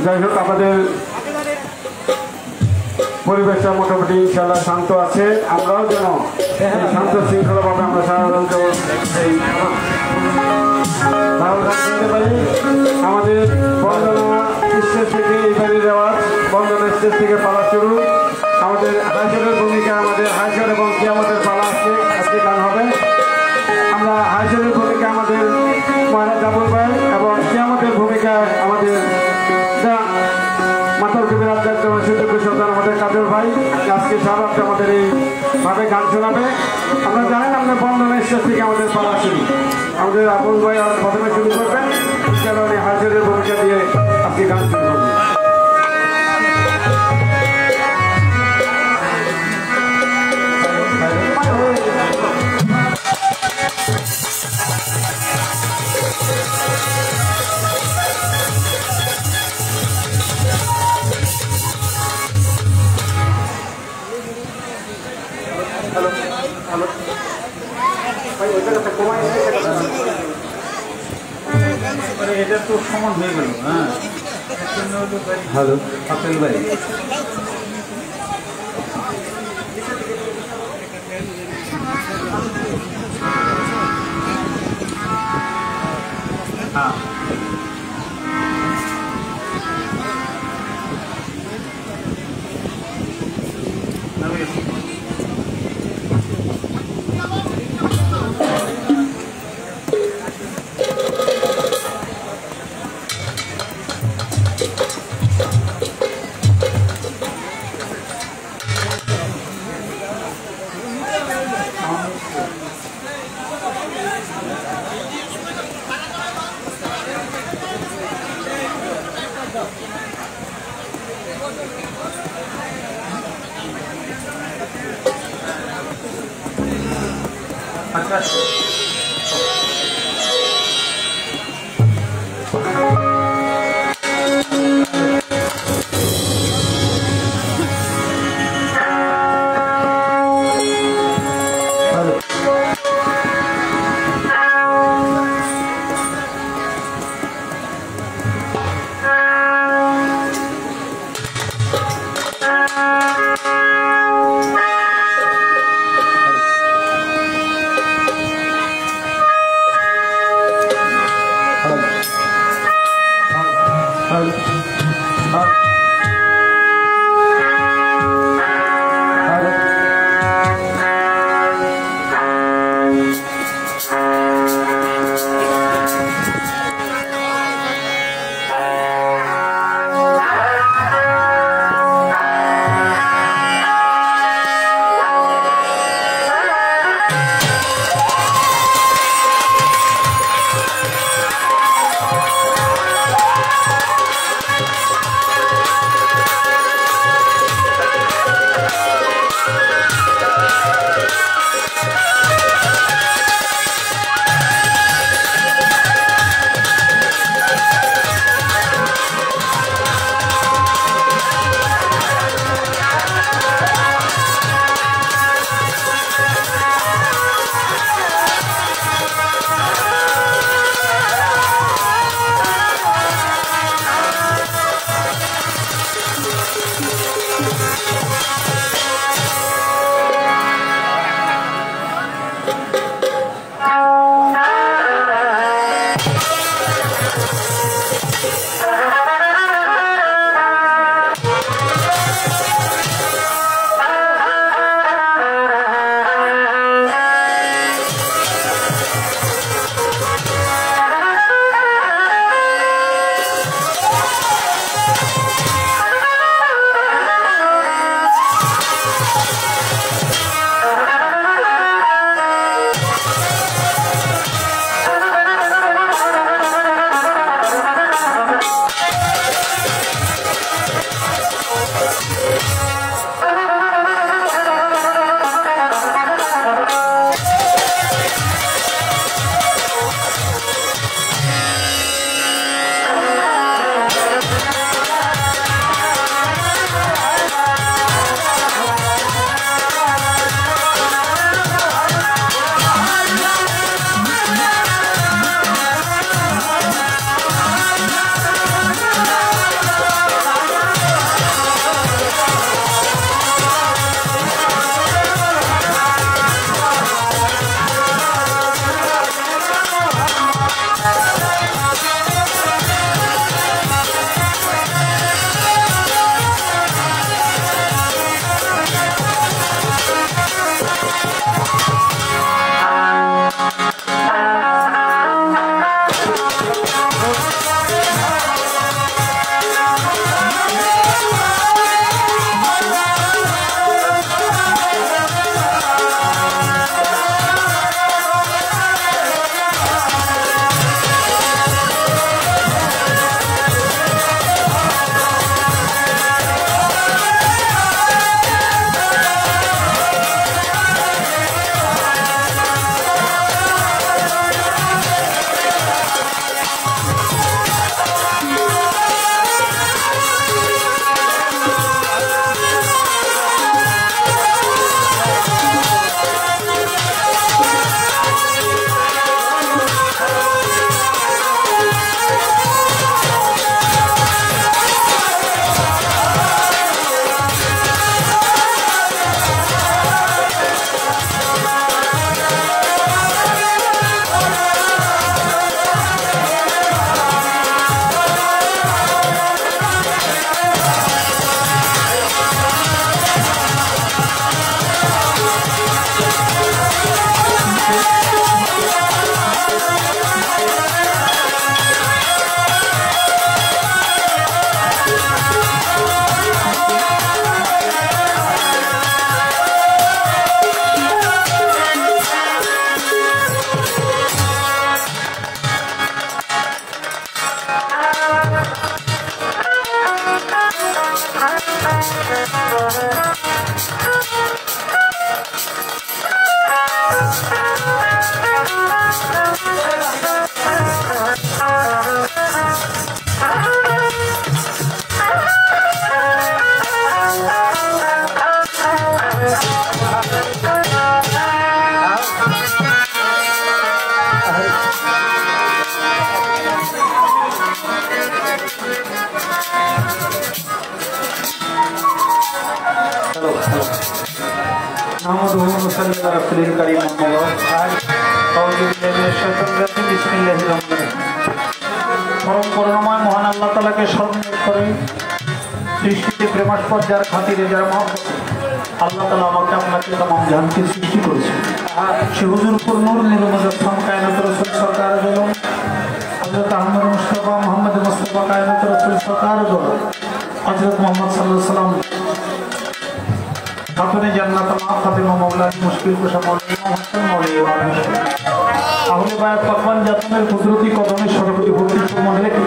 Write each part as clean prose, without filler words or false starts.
যাই হোক আমাদের পরিবেশটা মোটামুটি ইনশাআল্লাহ শান্ত আছে। আমরাও যেন শান্ত শৃঙ্খলাভাবে আমরা সাধারণত শুনতে পারি। আমাদের বন্দনা স্টেজ থেকে এইবারে যাওয়ার বন্দনা স্টেজ থেকে পালা শুরু। আমাদের হাইসরের ভূমিকা, আমাদের হাইসর এবং কিয়ামতের পালা আজকে গান হবে। আমরা হাইসরের ভূমিকা আমাদের মহারাজ আবুল ভাই এবং কিয়ামতের ভূমিকা আমাদের মাতাল কবির আধ্যাত্ম সুযোগ্য সন্তান আমাদের কাদের ভাই আজকে সারাতে আমাদের এইভাবে গান শোনাবে। আমরা জানেন আমাদের বন্দনা স্টেজ থেকে আমাদের পালা শুরু। আমাদের আবুল ভাই প্রথমে শুরু করবেন, কারণ হাইসরের ভূমিকা দিয়ে আজকে গান শুরু করবেন। এটা তো সমান হয়ে গেল। হ্যাঁ, হ্যালো আপেল ভাই, হ্যাঁ परम करुणामय महान अल्लाह ताला के स्मरण करे सृष्टि प्रेमास्पद जार खातिरे जार मोहब्बत अल्लाह ताला আমাকে আপনাকে तमाम জানকে সৃষ্টি করেছে সে হুজুরপুর নূর নিরুমুজাফফর কায়নাত রাসূল সরকার আলম হযরত আহমদ মুস্তাফা মোহাম্মদ মুস্তাফা কায়নাত রাসূল সরকার আলম হযরত মুহাম্মদ সাল্লাল্লাহু আলাইহি ওয়াসাল্লাম खातूने जन्नत मा फातिमा मौला मुश्किल कुशा मौला हसन मौला आहले बाय पकवान जातনের কুদরতি কদমে সর্বতি ভক্তি মনে রেখে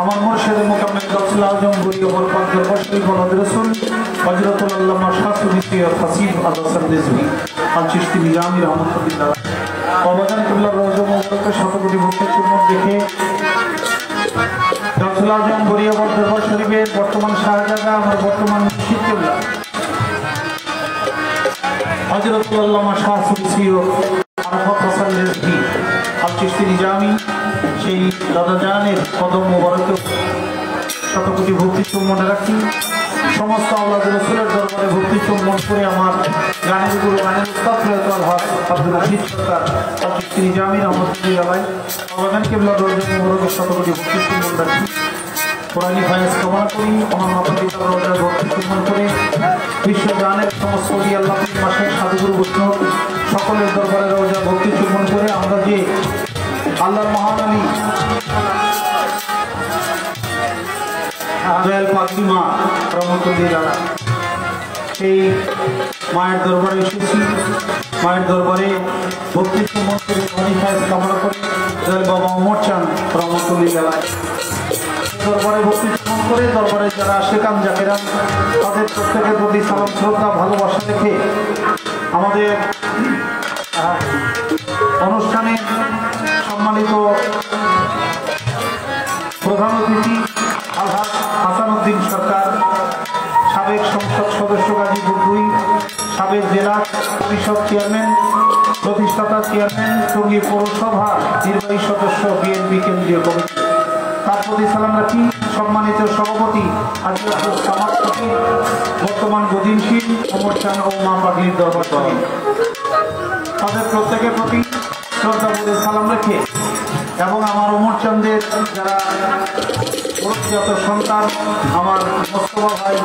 আমার মুর্শিদ মুকাম্মিল গাউসুল আজম বুড়ি ওমর পাক দরবারী বলদ রাসূল হযরতুল আল্লামা শাসুবি আর ফাসিহ আল-হাসান রিজভী আল চিশতি নিজামী রহমাতুল্লাহ বাবাজান কিবলা রওজা মুবারকে শতকোটি ভক্তি মন দেখে গাউসুল আজম বুড়ি ওমর দরবার শরীফের বর্তমান শাহজাদা আমার বর্তমান মুর্শিদ কিবলা हज़रत अल्लामा शाह सुबसी आरफत हसन रिजवी आल चिश्ती निजामी সেই দাদা জানের কদম মোবারক শতকোটি ভক্তি চুম্বনে রাখি সমস্ত আওলাদ রাসূলের দরবারে ভক্তি চুম্বন করে আমার গানের গুরু গানের উস্তাদ ফয়সাল হক আব্দুল রশিদ সরকার আল চিশতি নিজামী রহমাতুল্লাহ আলাইহি বাবাজান কিবলা রওজা মোবারকের শতকোটি ভক্তি চুম্বন রাখি কোরআনী ফায়েজ কামনা করি আমার মাতাপিতার রওজায় ভক্তি চুম্বন করে বিশ্ব গানের সমস্ত আল্লাহ মাসের সাধুগুরু বৈষ্ণব সকলের দরবারে রওজা ভক্তি চুম্বন করে আমরা যে আল্লাহর মহান আলী দয়াল পাকি মা রহমতুল্লাহ সেই মায়ের দরবারে এসেছি মায়ের দরবারে ভক্তি চুম্বন করে কোরআনী ফায়েজ কামনা করি দয়াল বাবা ওমর চাঁদ রহমতুল্লাহ দরবারে ভক্তি চুম্বন করে দরবারে যারা আশিকান জাকেরান তাদের প্রত্যেকের প্রতি সালাম শ্রদ্ধা ভালোবাসা রেখে আমাদের অনুষ্ঠানে সম্মানিত প্রধান অতিথি আলহাজ হাসানুদ্দিন সরকার সাবেক সংসদ সদস্য গাজীপুর 2 সাবেক জেলা পরিষদ চেয়ারম্যান প্রতিষ্ঠাতা চেয়ারম্যান টঙ্গী পৌরসভা নির্বাহী সদস্য বিএনপি কেন্দ্রীয় কমিটি তার প্রতি সালাম রাখি সম্মানিত সভাপতি আজিজুল সামাদ ফকির বর্তমান গদিনশীল ওমর চাঁদ ও মা পাগলির দরবার শরীফ তাদের প্রত্যেকের প্রতি শ্রদ্ধা ভরে সালাম রেখে এবং আমার ওমর চাঁদের যারা যত সন্তান আমার মোস্তফা ভাই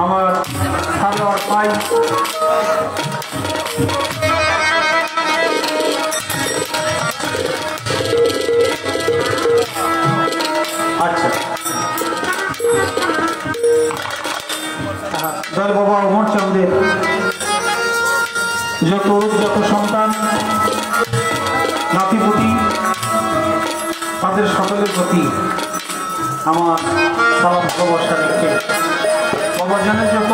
আমার সালোয়ার ভাই আচ্ছা দয়াল বাবা ওমর চাঁদের যত সন্তান নাতিপুতি তাদের সকলের প্রতি আমার সালাম ভালোবাসা রেখে বাবা জানের যত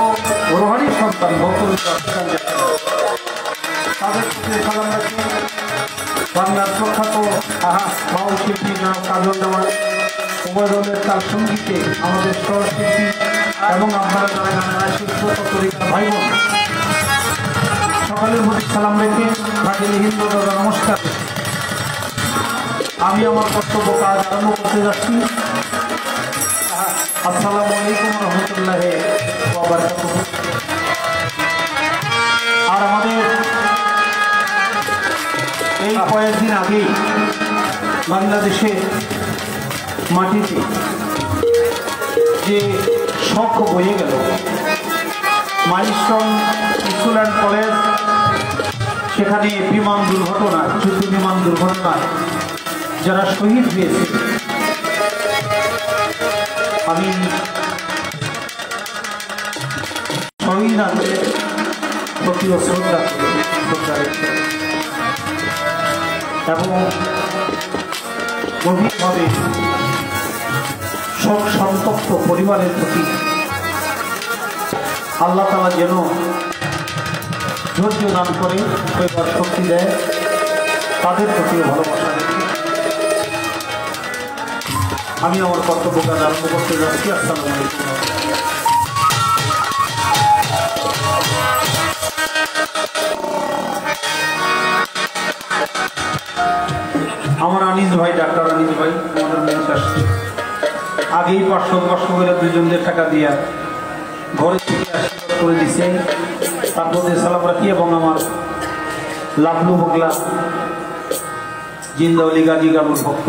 রোহানি সন্তান ভক্ত তাদের প্রতি সালাম রাখি বাংলার প্রখ্যাত বাউল শিল্পী নাম কাজল দেওয়ান উভয়দলের তার সঙ্গীতে আমাদের সহশিল্পী এবং আপনারা যারা গানের শিল্প তরিকা ভাই বোন সকলের প্রতি সালাম রেখে ভাগিনী হিন্দু দাদা নমস্কার আমি আমার কর্তব্য কাজ আরম্ভ করতে যাচ্ছি আসসালামু আলাইকুম রহমতুল্লাহ আর আমাদের এই কয়েকদিন আগেই বাংলাদেশের মাটিতে যে শখ বয়ে গেল মাইলস্টোন স্কুল অ্যান্ড কলেজ সেখানে বিমান দুর্ঘটনা যুদ্ধ বিমান দুর্ঘটনায় যারা শহীদ হয়েছে আমি শহীদদের প্রতি শ্রদ্ধা এবং গভীরভাবে শোক সন্তপ্ত পরিবারের প্রতি আল্লাহ তাআলা যেন ধৈর্য দান করে, সইবার শক্তি দেয়, তাদের প্রতিও ভালোবাসা রেখে আমি আমার কর্তব্য কাজ আরম্ভ করতে যাচ্ছি। আসসালামু আলাইকুম। আমার আনিস ভাই, ডাক্তার আনিস ভাই আমাদের মেয়ে আসছে, আগেই 500 করে 2 টাকা দিয়া ঘরে থেকে আশীর্বাদ করে দিছে। তারপর সালাম রাখি এবং আমার লাভলু বগলা জিন্দাউলি গাজী গাবুর ভক্ত,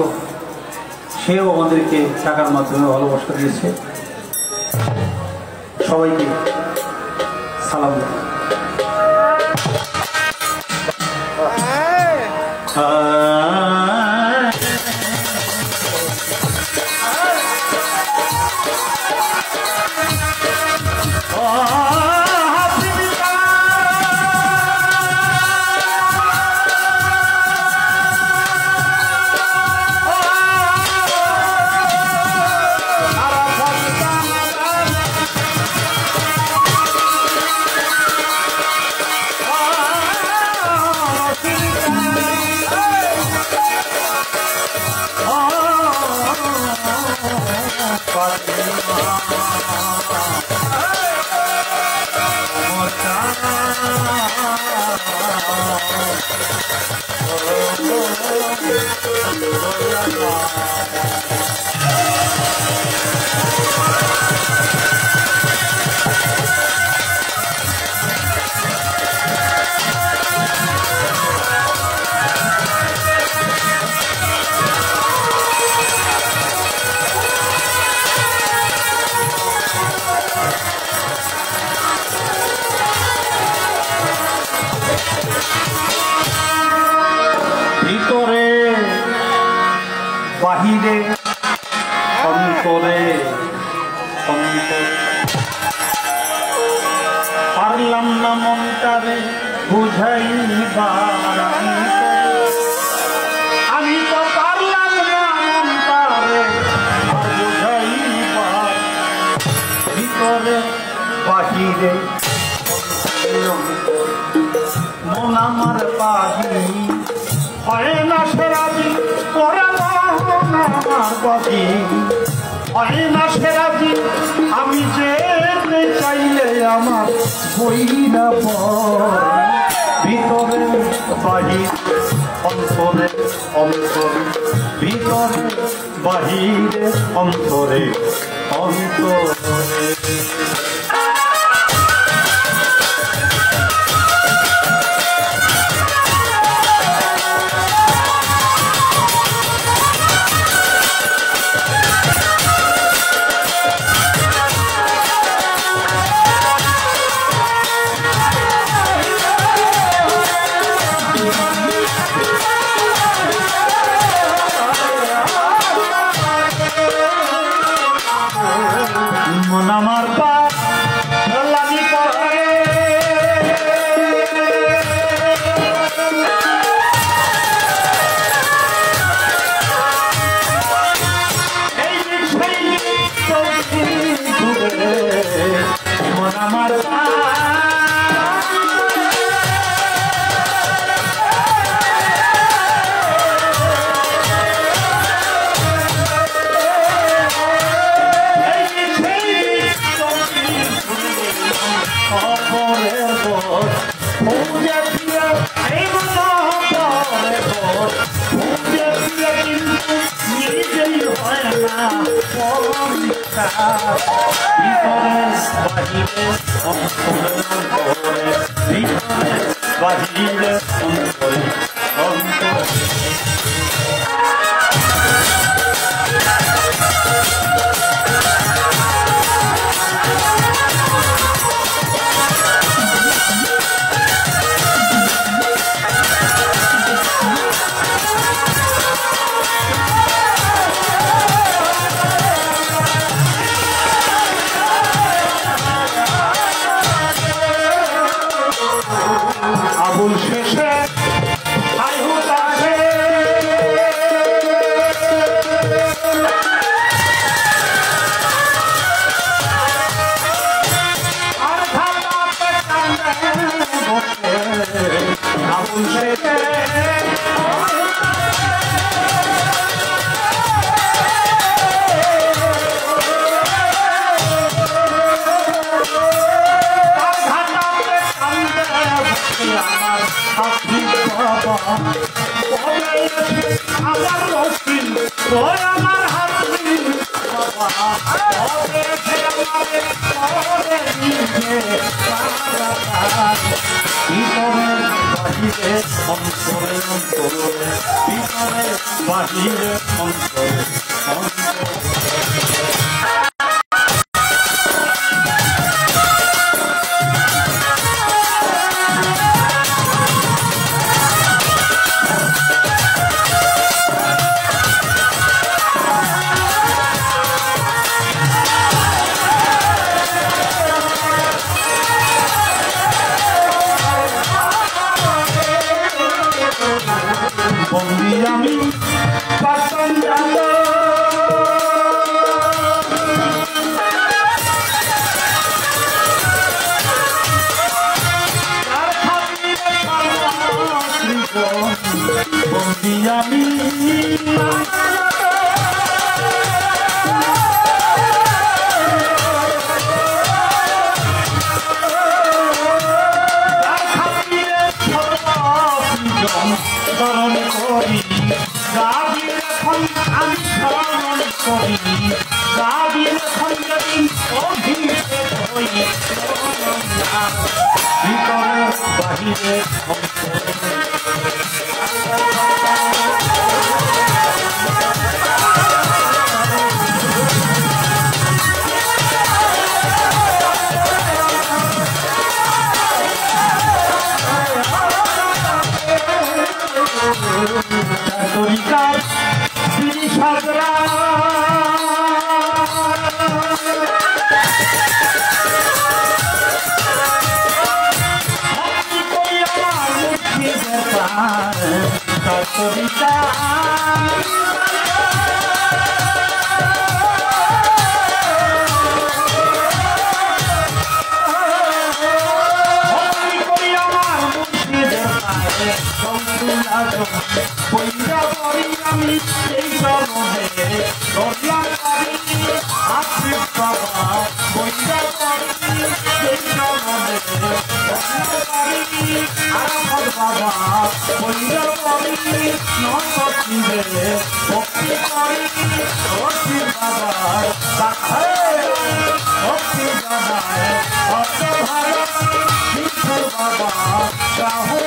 সেও আমাদেরকে টাকার মাধ্যমে ভালোবাসা দিয়েছে। সবাইকে সালাম। ভিতরে বাহিরে অন্তরে পারলাম না মনটারে বুঝাইবার, আমি তো পারলাম না মনটারে বুঝাইবার। ভিতরে বাহিরে মন আমার পাহি হয় না সেরাজি, তোরা আমার বাজি হয় না সেরাজি। আমি যেতে চাইলে আমার বইরা ভিতরে বাহির অন্তরে অন্তরে, ভিতরে বাহিরে অন্তরে অন্তরে। মন আমার পা লাগি পড়ে, এই মন আমার পা বাহিরে অন্তরে অন্তরে। আবুল শেষে আবুল শেখ আমার রসিন ওই আমার হাসিন বাহিরে অন্তরে অন্তরে বাহিরে অন্তরে বন্দি আমি পাতন জানো বন্দি আমি স্মরণ করি গাবির এখন আমি স্মরণ করি গাবির এখন যদি অভিষেক হই ভিতরে বাহিরে তরিকার তিনি সাজরা তরিকা পয়সা করি আমি এই জন্মে দরকার করি আপনি বাবা পয়সা করি এই জন্মে দরকার করি আমার বাবা পয়সা করি নয় ভক্তি করি ভক্তি বাবার ভক্তি বাবার ভক্ত ভারত শিক্ষক বাবা শাহু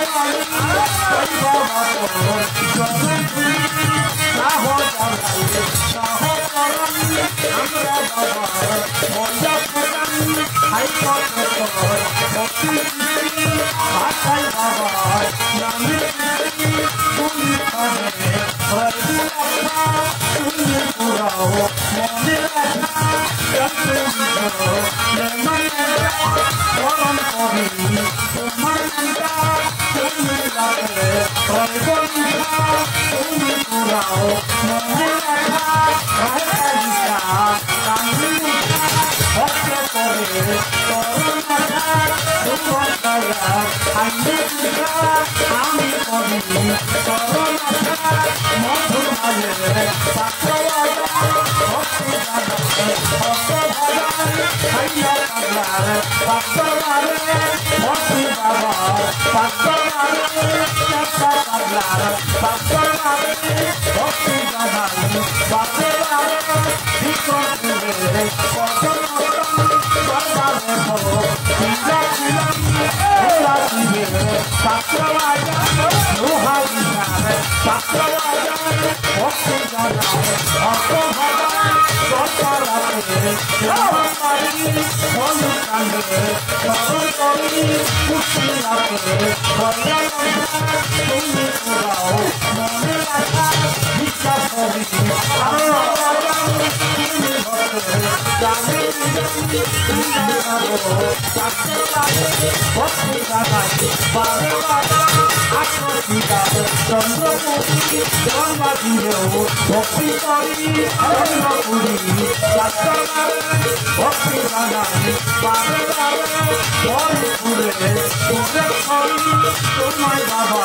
তোমায় বাবা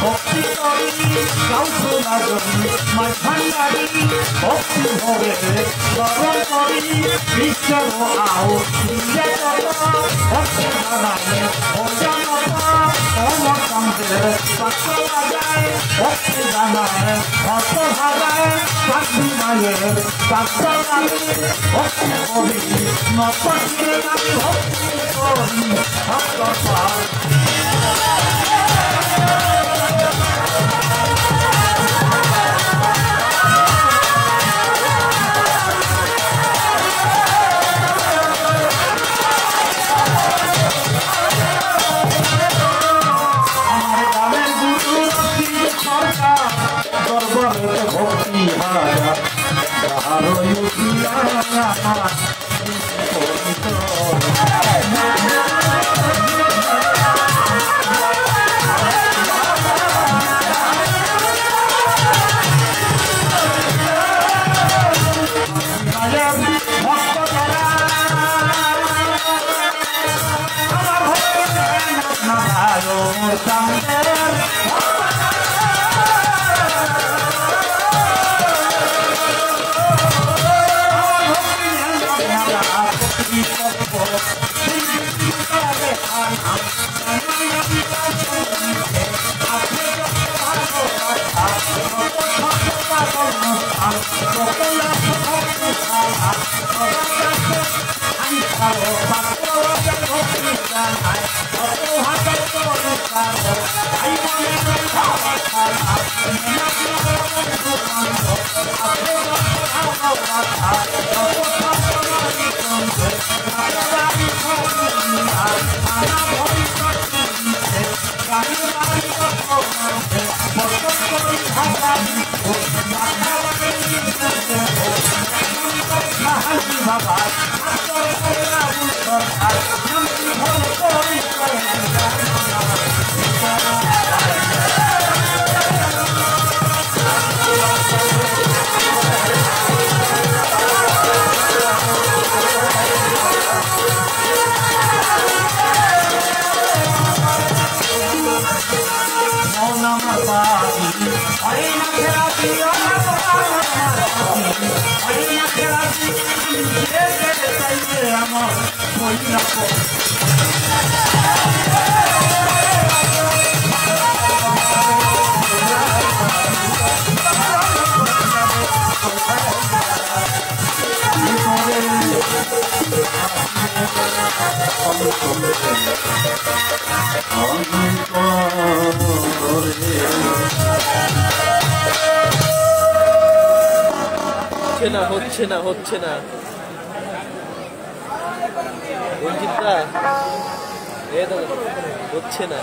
ভক্তি করি গাউছো লাগনি মাই ভান্ডারি ভক্তি ভরে স্মরণ করি ঈশ্বর আও দিয়ে ভক্তি জানালে ভজনত অমর কান্তের পাত্র বাজায় ভক্তি জানায় ভক্ত ভাগায় সাক্ষী মায়ের পাত্র লাগে ভক্তি করি নপশিরে আমি ভক্তি করি ভক্ত পার ভক্তি হারা হচ্ছে না রঞ্জিতদা হচ্ছে না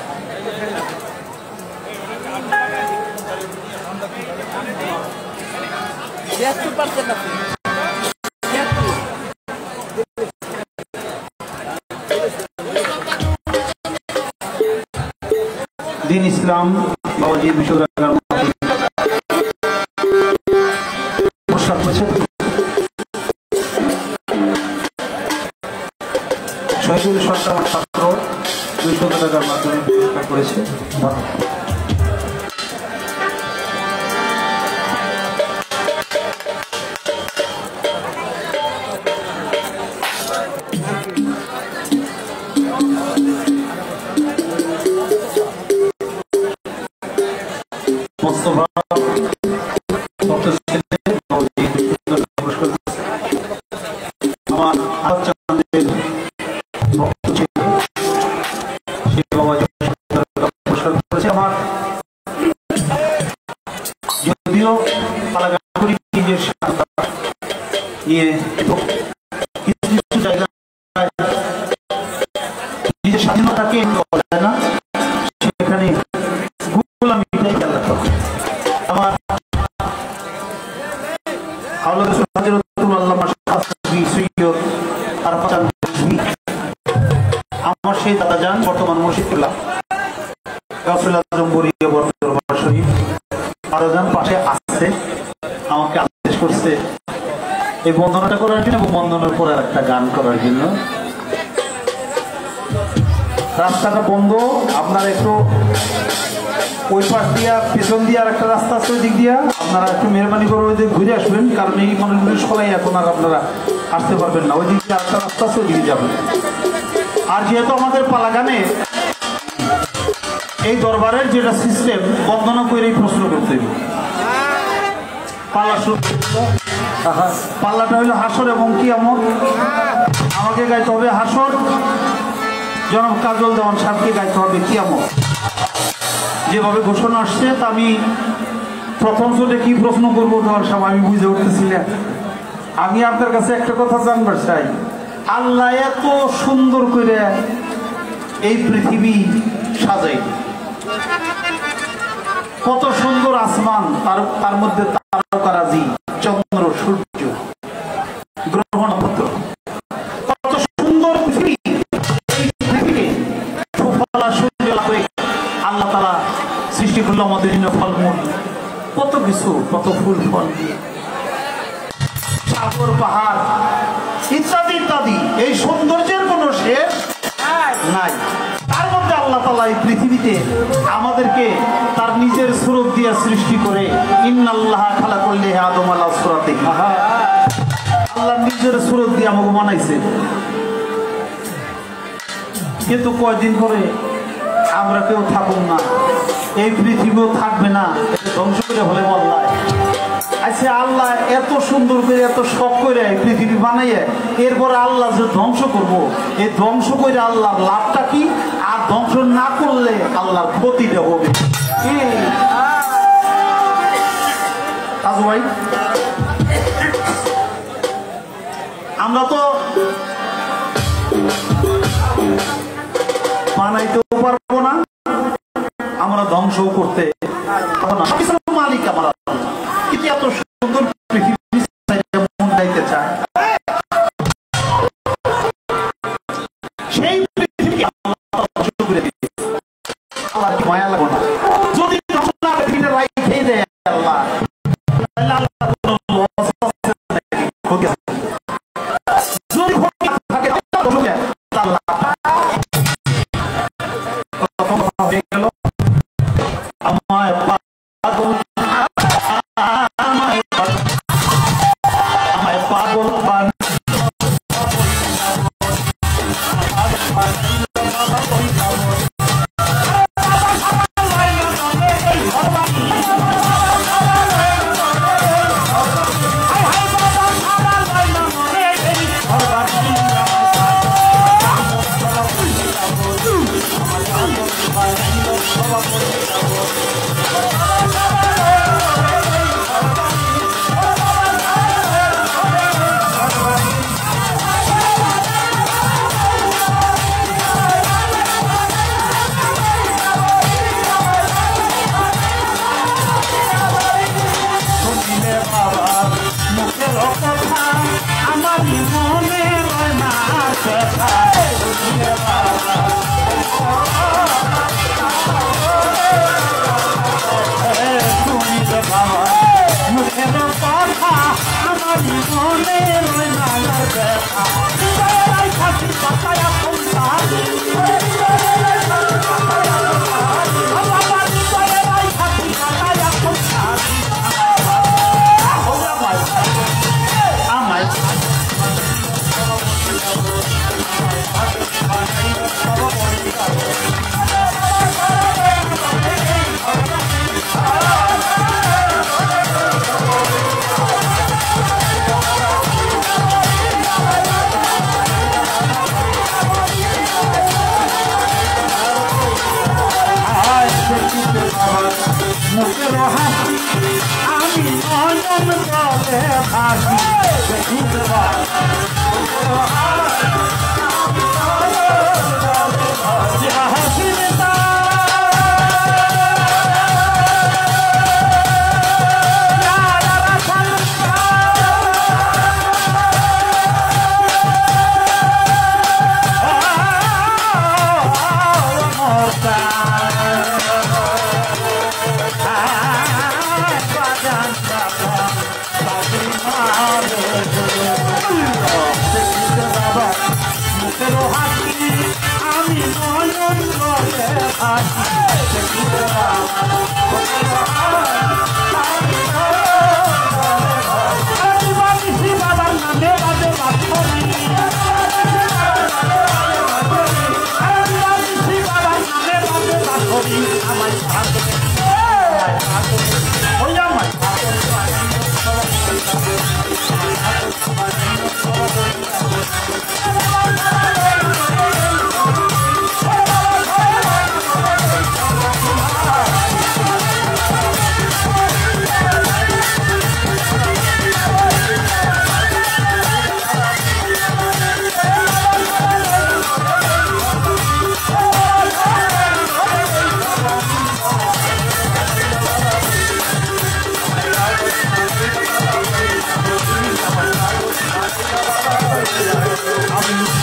দিন ইসলাম বাবাজি বিশ্বরাগার শহীদুল সরকার ছাত্র 200 টাকার মাধ্যমে পুরস্কার করেছে। যদিও নিজের নিয়ে কিছু কিছু জায়গায় নিজের স্বাধীনতাকে বলা যায় না, সেখানে গোলামিটাই খেলা করে। আমার আমার সেই দাদা যান বর্তমান মুর্শিদুল্লাহ শরীফ আরোজন পাশে আসছে, আমাকে আদেশ করছে এই বন্দনাটা করার জন্য এবং বন্দনার পরে একটা গান করার জন্য। রাস্তাটা বন্ধ, আপনারা একটু ওই পাশ দিয়া পেছন দিয়ে আর একটা রাস্তা আছে ওই দিক দিয়া আপনারা একটু মেহরবানি করে ওই দিকে ঘুরে আসবেন, কারণ এই মানুষগুলি সবাই এখন আর আপনারা আসতে পারবেন না। ওই দিক দিয়ে একটা রাস্তা আছে ওই দিকে যাবেন। আর যেহেতু আমাদের পালাগানে এই দরবারের যেটা সিস্টেম বন্দনা করে এই প্রশ্ন করতে হবে। পাল্লাটা হইলো হাসর এবং কিয়ামত। আমাকে গাইতে হবে হাসর, জনাব কাজল দেওয়ান সাহেবকে গাইতে হবে কিয়ামত। যেভাবে ঘোষণা আসছে তা আমি প্রথম শুনে কি প্রশ্ন করবো দেওয়ার সাহেব আমি বুঝে উঠতেছি না। আমি আপনার কাছে একটা কথা জানবার চাই, আল্লাহ এত সুন্দর করে এই পৃথিবী সাজাই, কত সুন্দর আসমান, তার মধ্যে তারকারাজি, চন্দ্র, সূর্য, গ্রহ, নক্ষত্র, কত সুন্দর পৃথিবী। এই পৃথিবীকে আল্লাহ তাআলা সৃষ্টি করলো আমাদের জন্য ফলমূল, কত কিছু, কত ফুল ফল দিয়ে, সাগর, পাহাড় ইত্যাদি ইত্যাদি। এই সৌন্দর্যের কোনো শেষ নাই। তার মধ্যে আল্লাহ তাআলা এই পৃথিবীতে আমাদেরকে তার নিজের সুরত দিয়ে সৃষ্টি করে, ইন্নাল্লাহা খালাকাল আদম আলা সুরাতিহি, আল্লাহ নিজের সুরত দিয়ে আমাকে বানাইছে। কিন্তু কয়দিন পরে আমরা কেউ থাকুন না, এই পৃথিবীও থাকবে না, ধ্বংস করে হলে বললায়। আচ্ছা, আল্লাহ এত সুন্দর করে এত শখ করে পৃথিবী বানাইয়ে এরপরে আল্লাহ যে ধ্বংস করব, এই ধ্বংস করে আল্লাহর লাভটা কি? আর ধ্বংস না করলে আল্লাহর ক্ষতিটা হবে। ভাই, আমরা তো বানাইতেও পারবো না, আমরা ধ্বংসও করতে মালিক আমরা। এত সুন্দর পৃথিবী মন যাইতে চায়, সেই পৃথিবী আল্লাহ মায়া লাগবে না। যদি পৃথিবীটা রাইখেই দেয় আল্লাহ,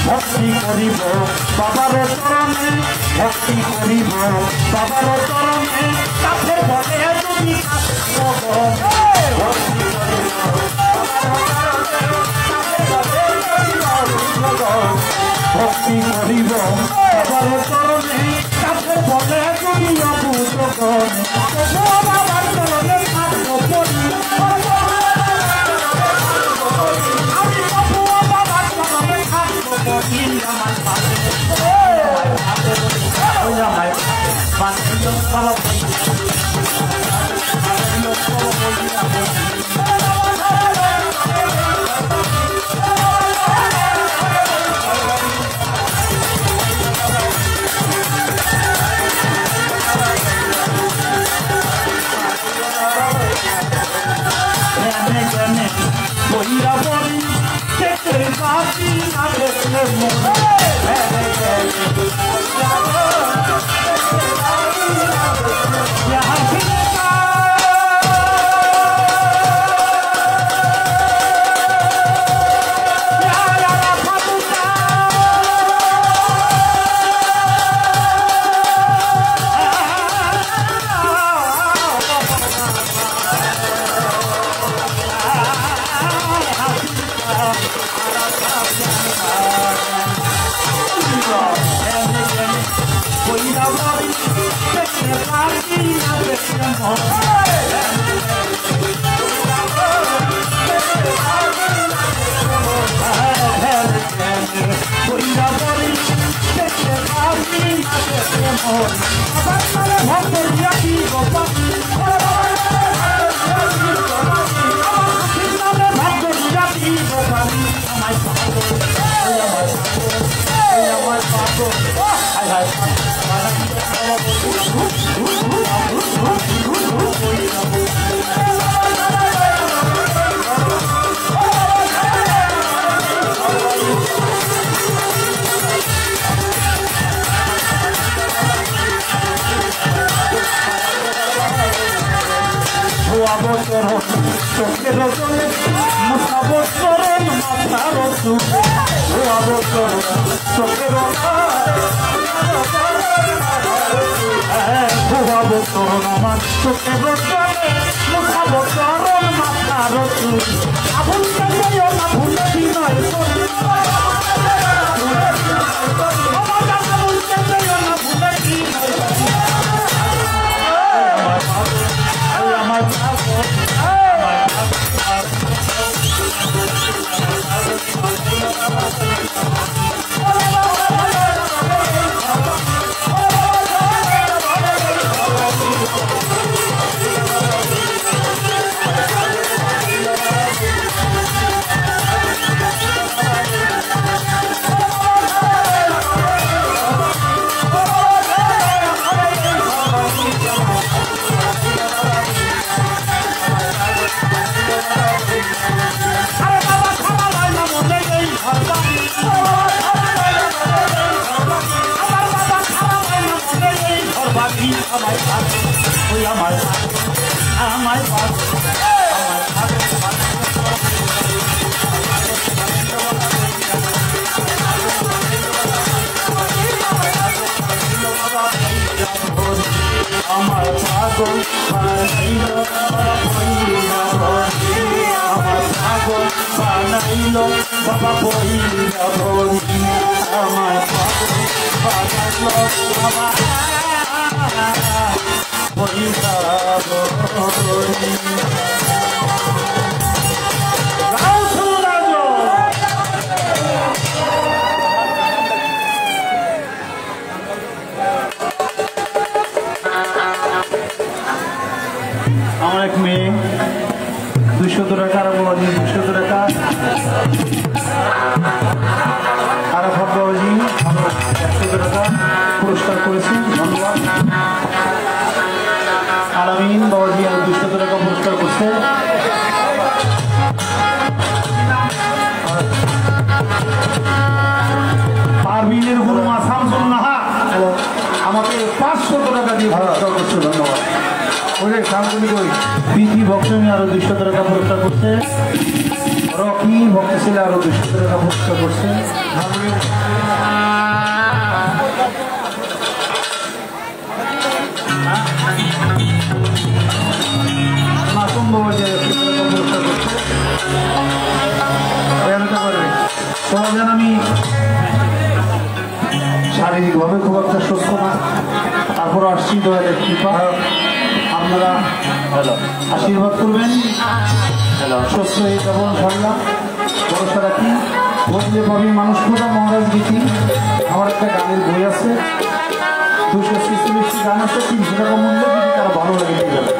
ভক্তি করিব বাবার চরণে, ভক্তি করিব বাবার চরণে, কাছে বলে তুমি ভক্তি করিব বাবার চরণে, কাছে বলে তুমি অবুধ বাবার চরণে থাকবো পড়ি Baba boy, Baba, আমার এক মেয়ে 200 টাকা আর বাবাজি 200 টাকা আরাফাত বাবাজি 100 টাকা পুরস্কার করেছেন, ধন্যবাদ। আলামিন বাবাজি আর 200 টাকা পুরস্কার করছে। পারভিনের গুরু মা শামসুন নাহা আমাকে 500 টাকা দিয়ে পুরস্কার করছে, ধন্যবাদ। বিধি ভক্তমি আরো 200 টাকা পুরস্কার করছে। রকি ভক্ত ছেলে আরো 200 টাকা পুরস্কার করছে। মাসুম বাবাজি 100 টাকা পুরস্কার করছে। সমাধান আমি শারীরিকভাবে খুব একটা সুস্থ না, তারপর আসছি দয়ালের কৃপা, আপনারা আশীর্বাদ করবেন, সুস্থ হয়ে যাবো ইনশাল্লাহ। ভরসা রাখি। বদলে পাবি মানুষ খোদা মহারাজ গীতি আমার একটা গানের বই আছে, 246 গান আছে, 300 টাকা মূল্য, যদি তারা ভালো লাগে দিয়ে যাবে।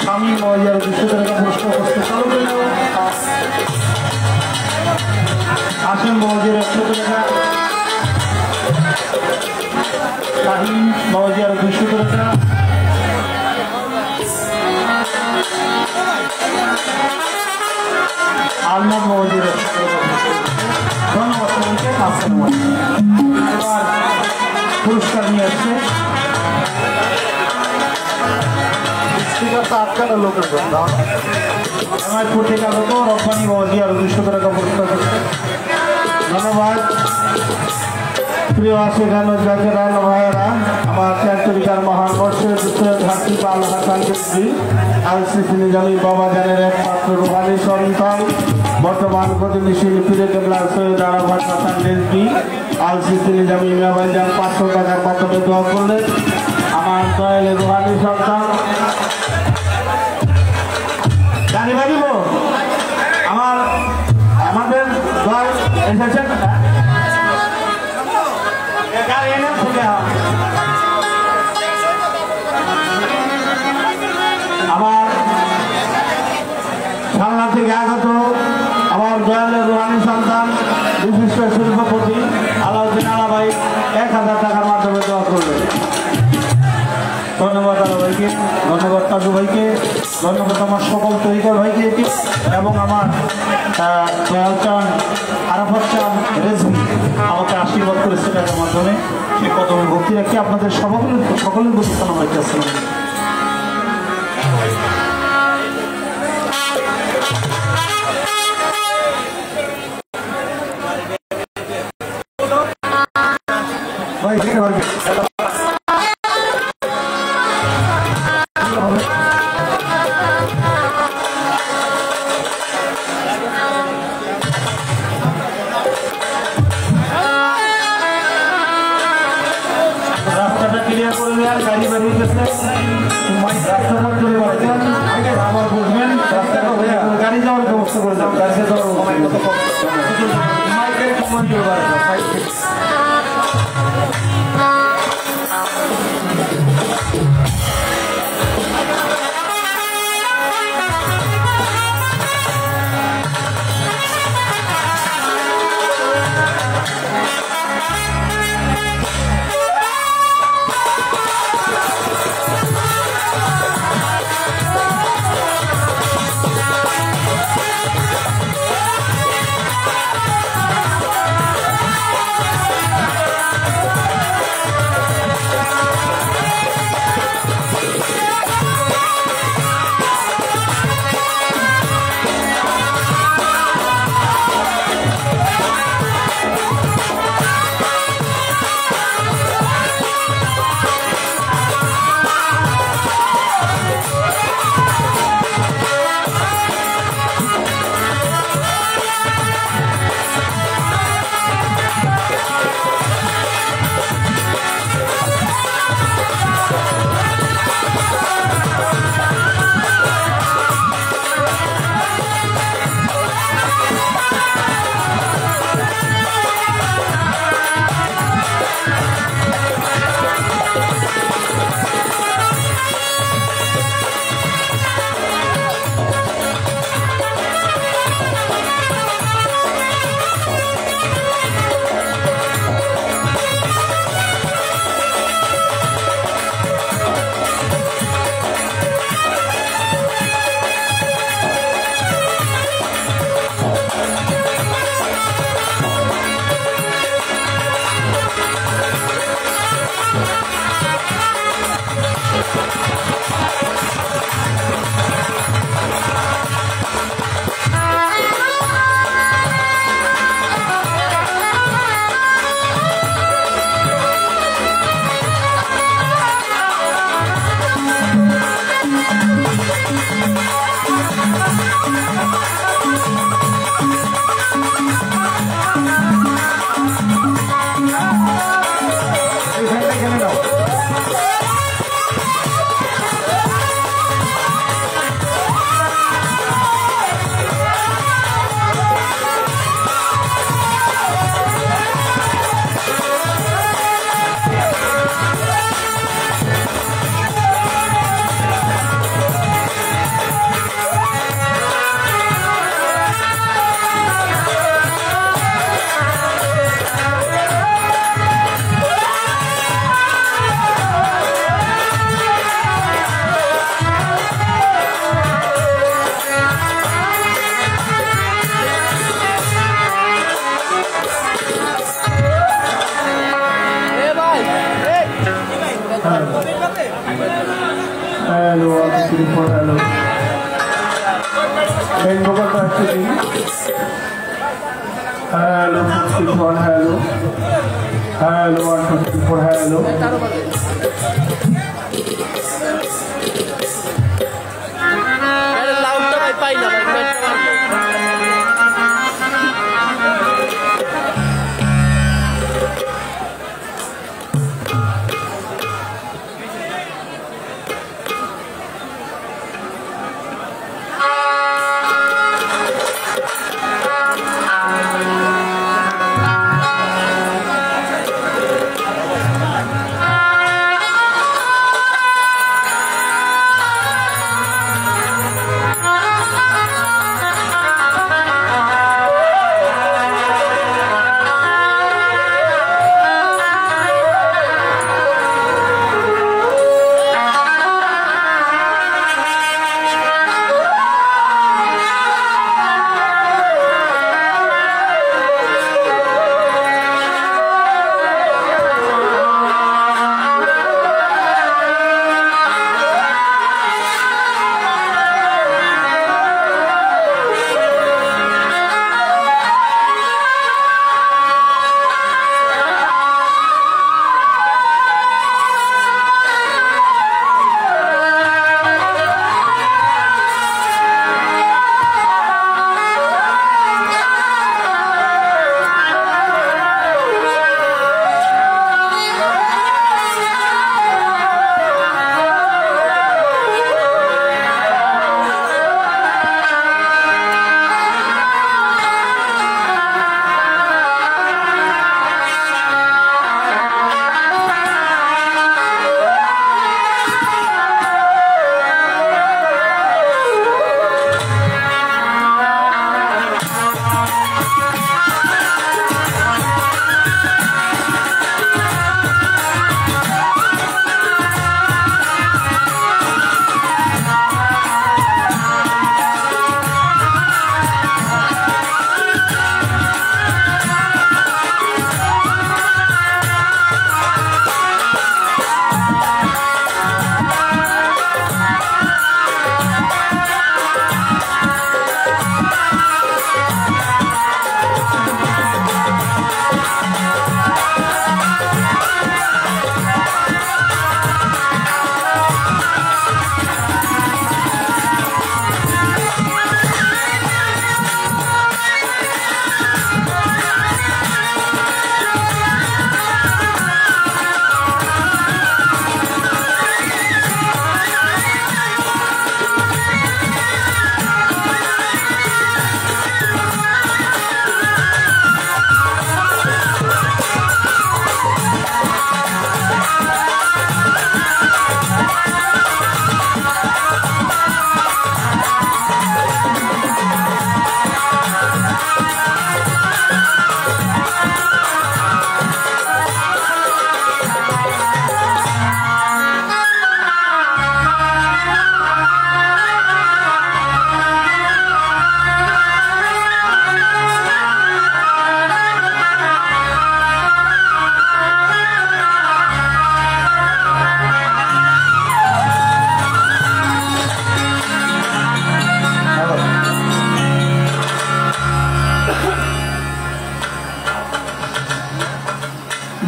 স্বামী মহাজার 200 টাকা পুরস্কার করতে চালু করে দেবো। আসেন মহাজের 100 টাকা, শাহিন বাবাজি আরো 200 টাকা, আলমদ বাবাজির 100 টাকা, ধন্যবাদ সবাইকে। এবার পুরস্কার নিয়ে আসছে আমার পত্রিকা লোক রব্বানি বাবাজি আরো 200 টাকা পুরস্কার করছে, ধন্যবাদ। প্রিয় আসে গান জাকেরান ভাইয়েরা, আমার ক্যান্টরিকার মহান বর্ষের ঘাটি পাল হাসান কেন্দ্রী আলসিসি নিজামী বাবা জানের একমাত্র রুহানি সন্তান, বর্তমান প্রতিনিধিশীল ফিরে কেবলার সৈয়দ আরাফাত হাসান কেন্দ্রী আলসিসি নিজামী মেয়াবাই যান 500 টাকার মাধ্যমে দোয়া করলেন। আমার দয়ালের রুহানি সন্তান জানি বাড়িব আমাদের দল এসেছেন আমার সামনা থেকে আগত আমার দয়ালের রুহানি সন্তান বিশিষ্ট শিল্পপতি আলাউদ্দিন আলা ভাই 1000 টাকার মাধ্যমে দেওয়া করলেন। ধন্যবাদ আলা ভাইকে, ধন্যবাদ কাজু ভাইকে, ধন্যবাদ আমার সকল তরিকার ভাইকে এবং আমার দয়াল চান আরাফাত চান রেজভি আমাকে আশীর্বাদ করেছে টাকার মাধ্যমে। সে কদমে ভক্তি রাখি আপনাদের সকলের প্রতি সালাম ভাইকে আসসালাম। রাস্তাটা ক্লিয়ার করে দেওয়ার গাড়ি বেরিয়ে গেছে, রাস্তাটা চলে গেছে, আমার বুঝবেন রাস্তাটা গাড়ি যাওয়ার ব্যবস্থা করে দাও, গাড়ি যাওয়ার মাইকের কমান চলে Hello, 1 2 3 4 hello. Main vocal টা একটু দিন। Hello, 2 3 4 hello. Hello, 1 2 3 4 hello. লাউডটা ভাই পাই না ভাই।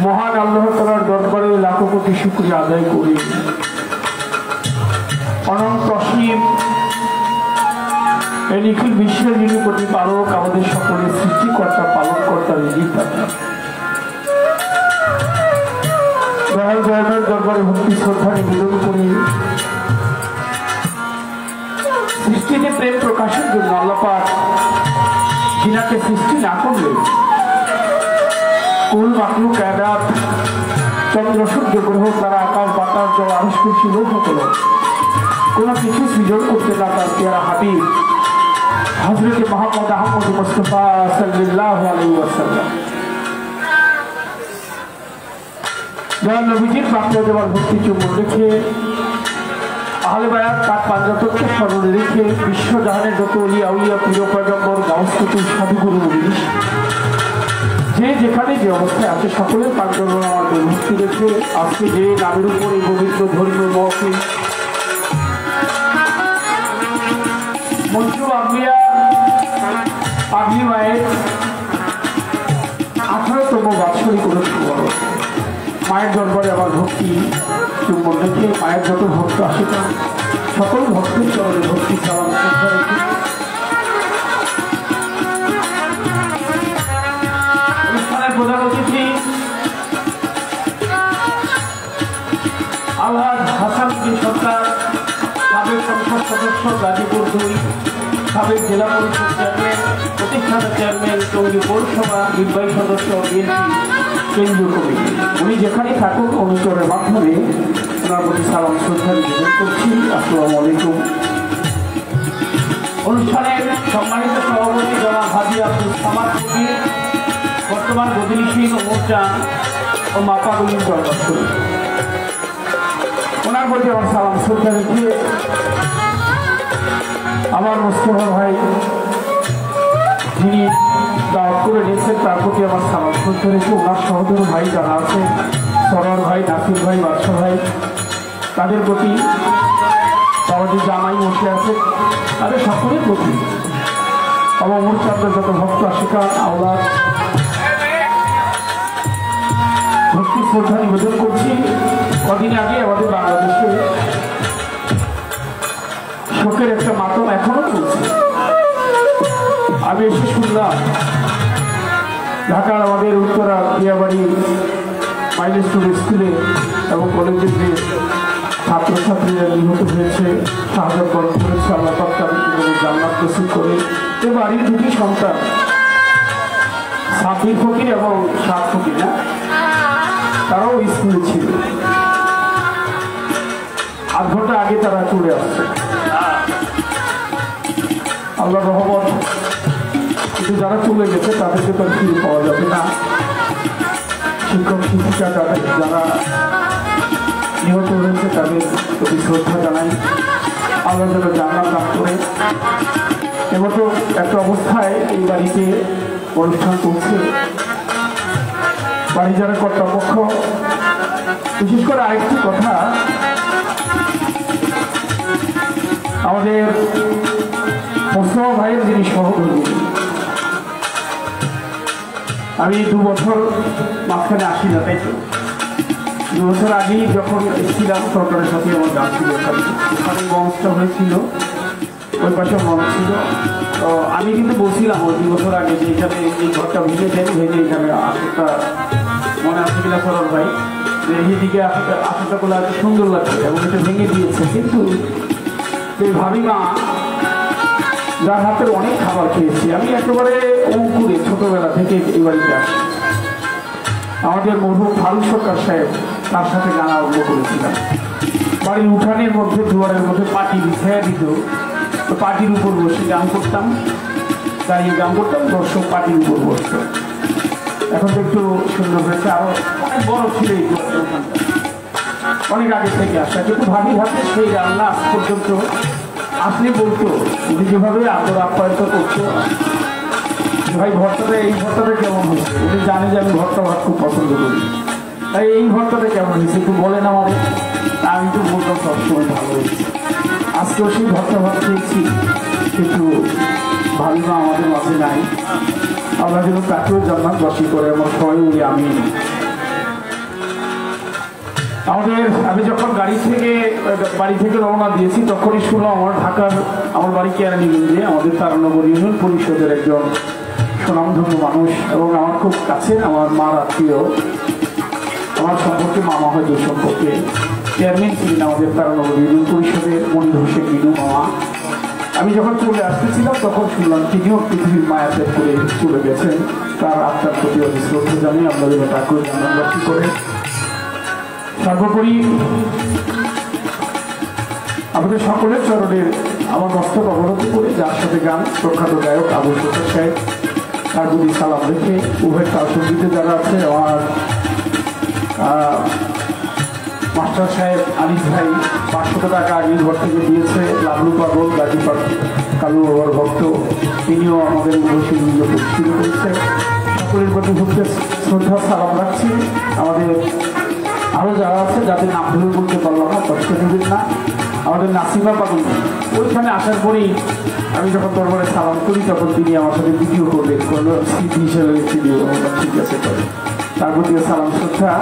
মহান আল্লাহ তাআলার দরবারে লাখো কোটি শুকরিয়া আদায় করি। অনন্ত অসীম এই নিখিল বিশ্বের যিনি প্রতিপালক, আমাদের সকলের সৃষ্টিকর্তা, পালনকর্তা, রিজিকদাতা, দয়াল দয়ালের দরবারে ভক্তি শ্রদ্ধা নিবেদন করে সৃষ্টিতে প্রেম প্রকাশের জন্য আল্লাহ পাক যিনাকে সৃষ্টি না করলে কুল মাকলুক কায়নাত চন্দ্র সূর্য গ্রহ তারা আকাশ বাতাস জল আবিষ্ করছিল হতো কোনো কিছু সৃজন করতে না তার পেয়ারা হাবিব হযরত মুহাম্মদ আহমদ মুস্তাফা সাল্লাল্লাহু আলাইহি ওয়াসাল্লাম দয়াল নবীজির প্রাপ্ত দেওয়ার ভক্তি চুম্বন রেখে আহলে বায়াত তার পাঞ্জাতকে স্মরণে রেখে বিশ্বজাহানের যত অলিয়া উলিয়া পীর পয়গম্বর গাউস কুতুব সাধুগুরু মুরিদ যে যেখানে যে অবস্থায় আছে সকলের প্রান্তরে আমাদের ভক্তি রেখে আজকে যে নামের উপর এই পবিত্র ধর্মীয় মহফিল মঞ্জু পাগলি মায়ের 18তম বাৎসরিক অনুষ্ঠান। মায়ের দরবারে আমার ভক্তি চুম্বন রেখে মায়ের যত ভক্ত আসে সকল ভক্তের চরণে ভক্তি সালাম শ্রদ্ধা রেখে অনুষ্ঠানের প্রধান অতিথি আলহাজ হাসানুদ্দিন সরকার, সাবেক সংসদ সদস্য গাজীপুর 2, সাবেক জেলা পরিষদ চেয়ারম্যান, প্রতিষ্ঠাতা চেয়ারম্যান, টঙ্গী পৌরসভা নির্বাহী সদস্য, বিএনপি কেন্দ্রীয় কমিটি। উনি যেখানে থাকুন অনুচরের মাধ্যমে ওনার প্রতি সালাম শ্রদ্ধা নিবেদন করছি। আসসালামু আলাইকুম। অনুষ্ঠানের সম্মানিত সভাপতি জনাব হাজী আব্দুল সামাদ কবির, বর্তমান বদলিশীল মোর্চান ও মাপাগুলির দরবার করি। ওনার প্রতি আমার সালাম শ্রদ্ধা রেখে আমার মোস্তফা ভাই যিনি দাওয়াত করে নিয়েছেন তার প্রতি আমার সালাম শ্রদ্ধা রেখে ওনার সহোদর ভাই যারা আছে, সরোয়ার ভাই, নাসির ভাই, বাদশা ভাই, তাদের প্রতি আমাদের জামাই বসে আছে তাদের সকলের প্রতি আমার মোর্চাদের যত ভক্ত আশিকা আওলাদ ভক্তি শ্রদ্ধা নিবেদন করছি। কদিন আগে আমাদের বাংলাদেশে শোকের একটা মাতম এখনো চলছে। আমি এসে শুনলাম ঢাকার আমাদের উত্তরা দিয়াবাড়ি মাইলস্টোন স্কুলে এবং কলেজের যে ছাত্রছাত্রীরা নিহত হয়েছে, শাহাদাত বরণ করেছে, আল্লাহ পাক তাদের জান্নাত নসিব করে। এ বাড়ির 2টি সন্তান, সাবির ফকির এবং সাত ফকির, না তারাও স্কুলে ছিল। 8 ঘন্টা আগে তারা চলে আসছে। আল্লাহ রহমত, কিন্তু যারা চলে গেছে তাদেরকে তো ফিরে পাওয়া যাবে না। শিক্ষক শিক্ষিকা তাদের যারা নিহত হয়েছে তাদের প্রতি শ্রদ্ধা জানাই। আল্লাহ যেন জান্নাত দান করে। এমতো একটা অবস্থায় এই বাড়িতে অনুষ্ঠান চলছে। বাড়ি যারা কর্তৃপক্ষ, বিশেষ করে আরেকটি কথা, আমাদের মোস্তফা ভাইয়ের যিনি সহকর্মী, আমি 2 বছর মাঝখানে আসি না, তাই তো 2 বছর আগেই যখন এসেছিলাম সরকারের সাথে আমার গান ছিল, ওখানে মঞ্চটা হয়েছিল, ওই পাশে মঞ্চ ছিল। তো আমি কিন্তু বলছিলাম ওই 2 বছর আগে যে এখানে এই ঘরটা ভেঙে দেন, ভেঙে এখানে আসরটা, মনে আছে কিনা সরল ভাই, যে এইদিকে আসরটা করলে এত সুন্দর লাগছে এবং এটা ভেঙে দিয়েছে। কিন্তু এই ভাবিমা যার হাতের অনেক খাবার খেয়েছি আমি, একেবারে অঙ্কুরে ছোটবেলা থেকে এই বাড়িতে আসি। আমাদের মরহুম ফারুক সরকার সাহেব, তার সাথে গান আরম্ভ করেছিলাম। বাড়ির উঠানের মধ্যে, দুয়ারের মধ্যে পাটি বিছাইয়া দিত, তো পাটির উপর বসে গান করতাম, দাঁড়িয়ে গান করতাম, দর্শক পাটির উপর বসত। এখন তো একটু সুন্দর হয়েছে, আরো অনেক বড় ছিল এই ওখানটা, অনেক আগে থেকে আসা। কিন্তু ভাবি হাতে সেই রান্না আজ পর্যন্ত আসলে বলতো, উনি যেভাবে আদর আপ্যায়িত করতো, ভাই ভর্তাটা, এই ভর্তাটা কেমন হয়েছে, উনি জানে যে আমি ভর্তা ভাত খুব পছন্দ করি, তাই এই ভর্তাটা কেমন হয়েছে একটু বলেন আমারে। আমি তো বলতাম সবসময় ভালো হয়েছে। আজকেও সেই ভর্তা ভাত খেয়েছি, কিন্তু ভাবিমা আমাদের মাঝে নাই। আমরা যেন তাকেও জান্নাত বাসী করে আমার সবাই বলি আমি। আমি যখন বাড়ি থেকে রওনা দিয়েছি তখনই শুনলাম আমার বাড়ি কেরানীগঞ্জে আমাদের তারানগর ইউনিয়ন পরিষদের একজন সুনামধন্য মানুষ এবং আমার খুব কাছের, আমার মার আত্মীয়, আমার সম্পর্কে মামা হয়, যে সম্পর্কে চেয়ারম্যান ছিলেন আমাদের তারানগর ইউনিয়ন পরিষদের, মনির হোসেন মিনু মামা। আমি যখন চলে আসতেছিলাম তখন শুনলাম তিনিও পৃথিবীর মায়া ত্যাগ করে চলে গেছেন। তার আত্মার প্রতি আমি শ্রদ্ধা জানিয়ে আপনাদের তাকেও জানান করে। সর্বোপরি আমাদের সকলের চরণের আমার মস্তক অবরোধ করে যার সাথে গান প্রখ্যাত গায়ক আবু সরকার সাহেব, তার প্রতি সালাম রেখে উভয়ের তার সঙ্গীতে যারা আছে, আমার মাস্টার সাহেব আনিস ভাই 500 টাকা আগের ঘর থেকে দিয়েছে, লাভলু পাগল গাজীপাড় কালু বাবার ভক্ত, তিনিও আমাদের উপস্থিত শুরু করেছে। সকলের প্রতি শ্রদ্ধা সালাম রাখছি। আমাদের আরও যারা আছে যাদের নাম ধরে বলতে পারলাম না, কষ্ট নেবেন না। আমাদের নাসিমা পাগল। ওইখানে আসার পরেই আমি যখন দরবারে সালাম করি তখন তিনি আমার সাথে ভিডিও করলেন, কোনো স্মৃতি হিসেবে ভিডিও। ঠিক আছে করে তার প্রতি সালাম শ্রদ্ধা।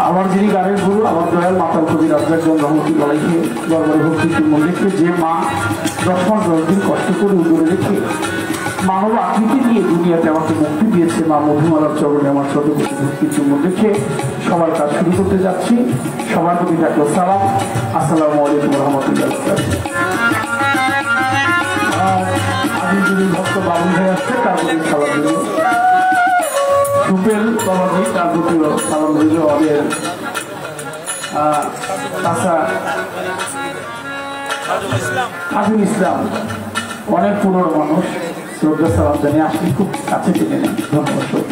আমার যিনি গানের গুরু, আমার দয়াল মাতাল কবি রাজ্জাকগঞ্জ রহমতি গলাইকে দরবারে ভক্তি মন্দিরকে যে মা 10 মাস 10 দিন কষ্ট করে উদরে রেখে মানব আকৃতি নিয়ে দুনিয়াতে আমাকে মুক্তি দিয়েছে, মা মধুমালার চরণে আমার ছোট ভক্তি চুম্বন রেখে সবার কাজ শুরু করতে যাচ্ছি। সবার প্রতি থাকলো সালাম। আসসালামু আলাইকুম রহমতুল্লাহ। আমি যদি ভক্ত বাবুল হয়ে আসছে তার প্রতি সালাম দিল, সুপেল বাবাজি তার প্রতিও সালাম দিল, আমাদের চাচা আজিম ইসলাম অনেক পুরনো মানুষ, শ্রদ্ধা সালাম জানিয়ে আসলে খুব কাছে টেনে নেন। ধন্যবাদ।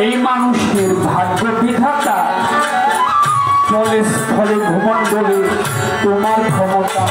এই মানুষের ভাগ্য বিধাতা চলে স্থলে ভূমণ্ডলে তোমার ক্ষমতা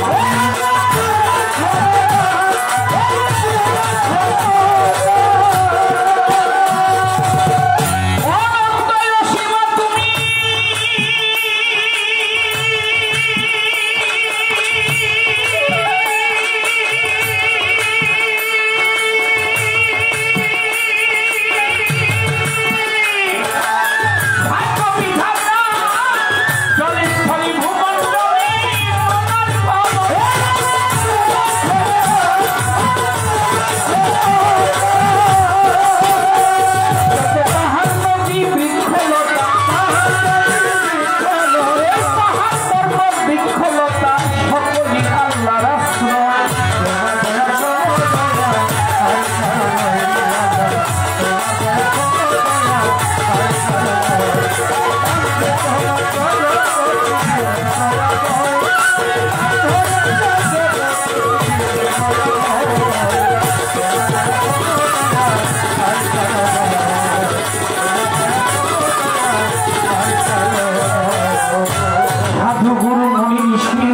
সাধু গুরু মুনি ঋষি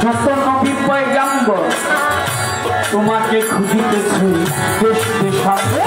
যত নবী পয়গাম্বর তোমাকে খুঁজিতেছে দেশ দেশান্তরে।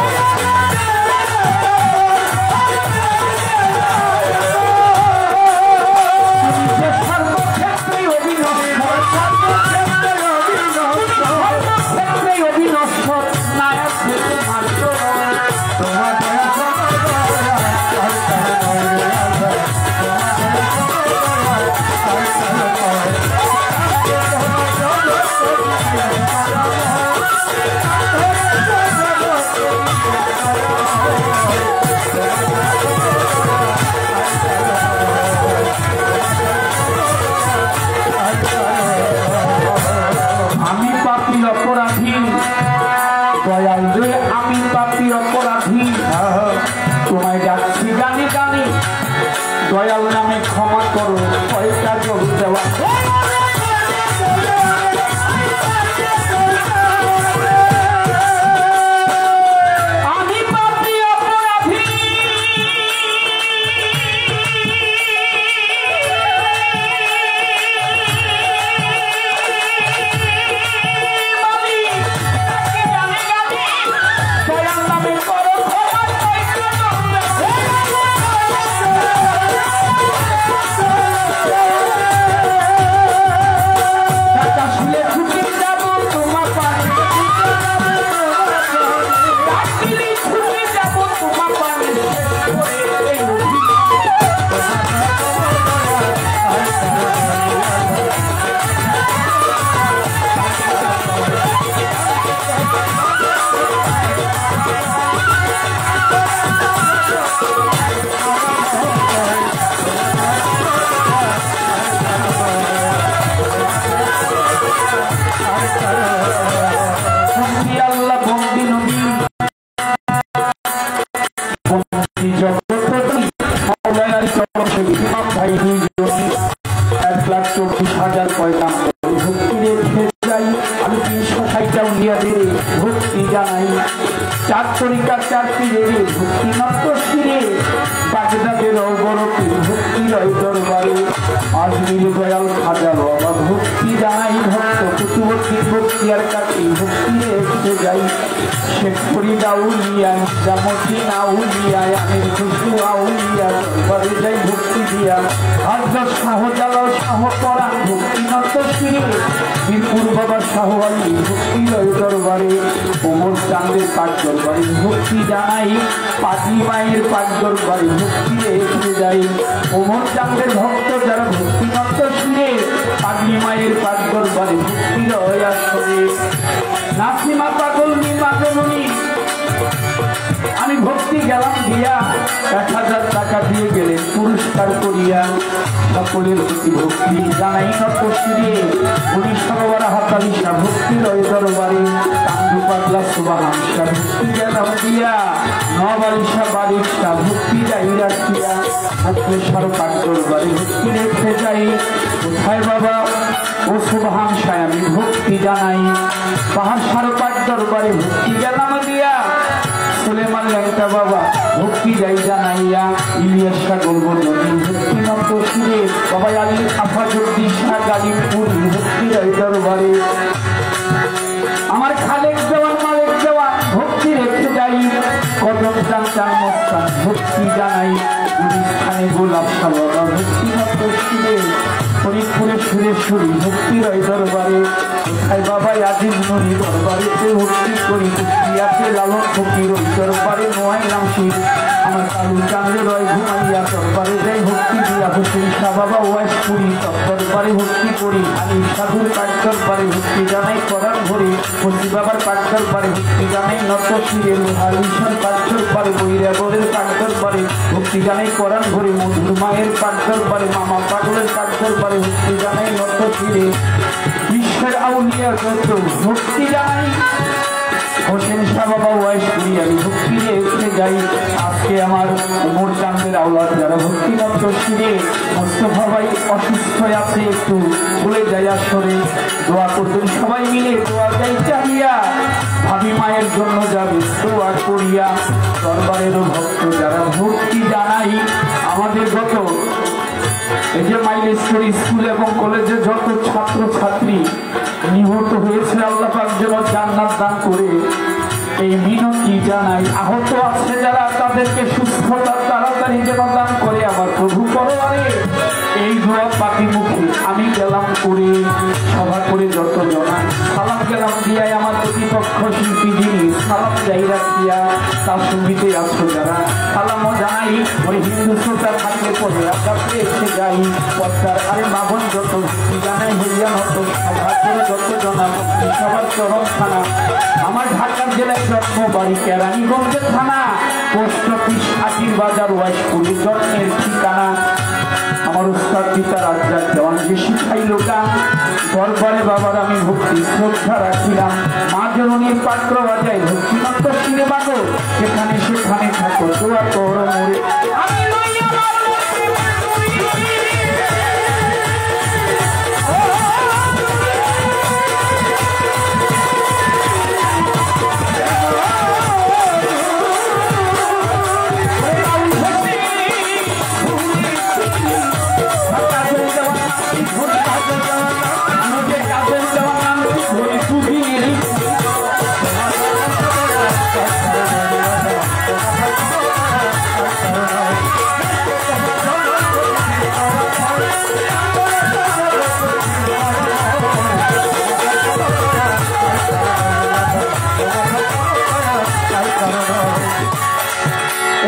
আমি পাপী অপরাধী তোমায় ডাকছি গানে গানে দয়াল নামে ক্ষমা করো কয়টা জল দেওয়া। ভক্তি জানাই পাঁচি মায়ের পাঁচ দরবারে ভক্তি রেখে যাই ওমর চাঁদের ভক্ত যারা ভক্তি নত্য শুনে পাগলি মায়ের পাঁচ দরবারে ভক্তি রয়া করে নাসিমা পাগল মাগমনি আমি ভক্তি গেলাম দিয়া 1000 টাকা দিয়ে গেলেন পুরস্কার করিয়া সকলের প্রতি ভক্তি জানাই নত শুনে উনি সরোবরা হাতালিশা ভক্তি রয় দরবারে কান্দু পাগলা সুবাহান ভক্তি গেলাম দিয়া নবালিশা বালিশা ভক্তি যাই রাখিয়া ভক্তেশ্বর পাক দরবারে ভক্তি রেখে যাই কোথায় বাবা ও সুবাহান সায় আমি ভক্তি জানাই পাহাড় পাক দরবারে ভক্তি গেলাম দিয়া সুলেমান লেঙ্কা বাবা ভক্তি যাই জানাইয়া ইলিয়াস গল্প নদী ভক্তি নন্দ সুরে বাবা আলী আফাজুদ্দিন শাহ গালিমপুর ভক্তি যাই দরবারে আমার খালেক দেওয়ান মালিক দেওয়ান ভক্তি রেখে যাই কদম চান চান মস্তান ভক্তি জানাই স্থানে গোলাপ সালবা ভক্তি নন্দ সুরে ফরিদপুরে সুরেশ্বরী ভক্তি রয় দরবারে কোথায় বাবা আজিজ নদী দরবারেতে ভক্তি করি কুষ্টিয়াতে লালন ফকির ওই দরবারে নোয়াই নামছি আমার কালু চাঁদে রয় ঘুমাইয়া দরবারে যাই ভক্তি দিয়া হোসেন শাহ বাবা ওয়াইসপুরি দরবারে ভক্তি করি আমি সাধুর পাঠ দরবারে ভক্তি জানাই করার ভরে ভক্তি বাবার পাঠ দরবারে ভক্তি জানাই নত শিরে লোহালিশান পাঠ দরবারে বৈরাগরের পাঠ দরবারে ভক্তি জানাই করার ভরে মধুর মায়ের পাঠ দরবারে মামা পাগলের পাঠ দরবারে ভক্তি জানাই নত শিরে বিশ্বের আউলিয়া যত ভক্তি জানাই হোসেন শাহ বাবা ওয়াইসপুরি আমি ভক্তি রেখে যাই আজকে আমার ওমর চাঁদের আওলাদ যারা ভক্তি নত্য শিরে মোস্তফা ভাই অসুস্থ আছে একটু ভুলে যাই আসরে দোয়া করবেন সবাই মিলে দোয়া যাই চাহিয়া ভাবি মায়ের জন্য যাবে দোয়া করিয়া দরবারেরও ভক্ত যারা ভক্তি জানাই আমাদের গত এই যে মাইলেশ্বরী স্কুল এবং কলেজে যত ছাত্র ছাত্রী নিহত হয়েছে আল্লাহ পাক যেন জান্নাত দান করে এই মিনতি জানাই। আহত আছে যারা তাদেরকে সুস্থতা তাড়াতাড়ি যেন দান করে আমার প্রভু পরমারে এই দোয়া পাতি মুখে আমি গেলাম করে সভা করে যত জনা সালাম গেলাম দিয়াই আমার প্রতিপক্ষ শিল্পী যিনি সালাম যাই রাখিয়া তার সঙ্গীতে আছো যারা সালামও জানাই ওই হিন্দু শ্রোতা থাকলে পরে আপনাকে এসে যাই পদ্মার আরে মাবন যত জানাই হইয়া হতো সভা করে যত জনা সবার চরম থানা আমার ঢাকার জেলায় জন্ম বাড়ি কেরানীগঞ্জের থানা পোস্ট অফিস হাটির বাজার ওয়াইশপুরের জন্মের ঠিকানা আমার উস্তাদ পিতা রাজ্জাক দেওয়ান যে শিখাইল গান দরবারে বাবার আমি ভক্তি শ্রদ্ধা রাখিলাম মা জননীর পাত্র বাজায় ভক্তিমন্ত শিরে বাগো সেখানে সেখানে থাকো দোয়া কর মোরে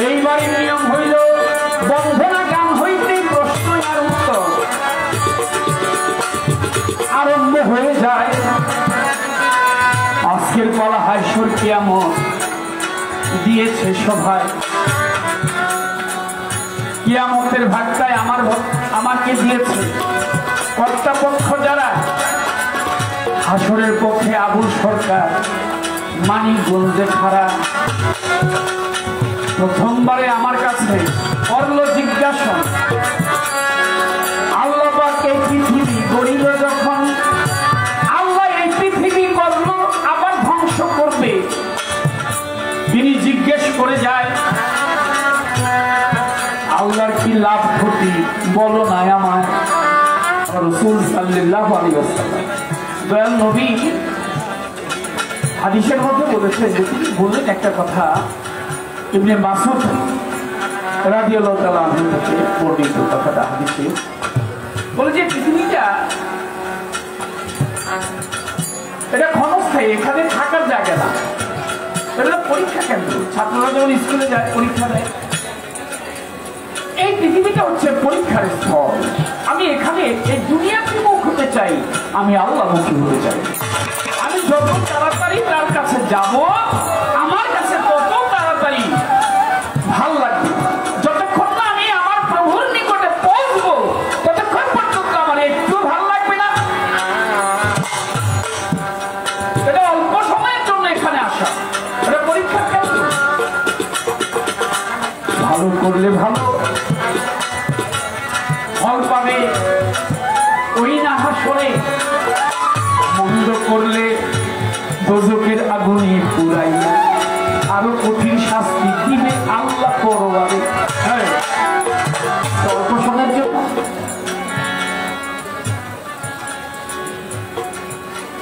এইবারের নিয়ম হইল বন্ধনা গান হইতে প্রশ্ন আর উত্তর আরম্ভ হয়ে যায়। আজকের পালা হাইসুর কিয়ামত দিয়েছে সভায় কিয়ামতের ভাগটায় আমাকে দিয়েছে কর্তাপক্ষ যারা হাসরের পক্ষে আবুল সরকার মানিকগঞ্জে খাড়া প্রথমবারে আমার কাছে করল জিজ্ঞাসা আল্লাহ পাক এই পৃথিবী গড়িল যখন আল্লাহ এই পৃথিবী করল আবার ধ্বংস করবে তিনি জিজ্ঞেস করে যায় আল্লাহর কি লাভ ক্ষতি বলো না আমায় রাসূল সাল্লাল্লাহু আলাইহি ওয়াসাল্লাম দয়াল নবী হাদিসের মধ্যে বলেছেন যে তিনি বললেন একটা কথা ইবনে মাসউদ রাদিয়াল্লাহু তাআলা আনহু থেকে বর্ণিত কথাটা হাদিসে বলে যে পৃথিবীটা এটা ক্ষণস্থায়ী এখানে থাকার জায়গা না এটা পরীক্ষা কেন্দ্র ছাত্ররা যখন স্কুলে যায় পরীক্ষা দেয় এই পৃথিবীটা হচ্ছে পরীক্ষার স্থল আমি এখানে এই দুনিয়াভিমুখ হতে চাই আমি আল্লাহমুখী হতে চাই আমি যত তাড়াতাড়ি তার কাছে যাব আমার কাছে তত তাড়াতাড়ি ভাল লাগবে যতক্ষণ না আমি আমার প্রভুর নিকটে পৌঁছবো ততক্ষণ পর্যন্ত আমার একটু ভাল লাগবে না এটা অল্প সময়ের জন্য এখানে আসা এটা পরীক্ষা কেন্দ্র ভালো করলে ভালো ফল পাবে ওই না হাসরে মন্দ করলে দোজখের আগুনে পুরাইয়া আরো কঠিন শাস্তি দিবে আল্লাহ পরবারে অল্প সময়ের জন্য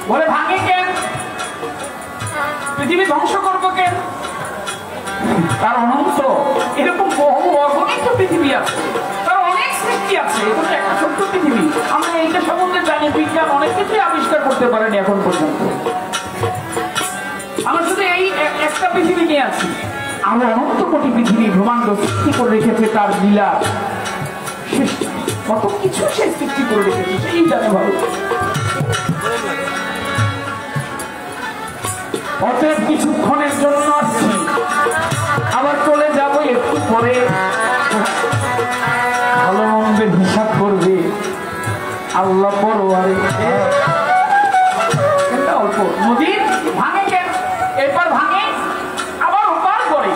বলে ভাঙে কেন পৃথিবী ধ্বংস করবো কেন তার অনন্ত এরকম বহু অগণিত পৃথিবী আছে তার অনেক সৃষ্টি আছে এটা একটা ছোট্ট পৃথিবী আমরা এইটা সম্বন্ধে জানি বিজ্ঞান অনেক কিছুই আবিষ্কার করতে পারেনি এখন পর্যন্ত আমরা শুধু এই একটা পৃথিবী নিয়ে আছি আমরা অনন্ত কোটি পৃথিবী ব্রহ্মাণ্ড সৃষ্টি করে রেখেছে তার লীলা শেষ কত কিছু সে সৃষ্টি করে রেখেছে সেই জানে ভালো অতএব কিছুক্ষণের জন্য আসছি আবার চলে যাবো একটু পরে ভালো মন্দের হিসাব করবে আল্লাহ পরবারে অল্প নদী ভাঙে কেন এরপর ভাঙে আবার ওপার করে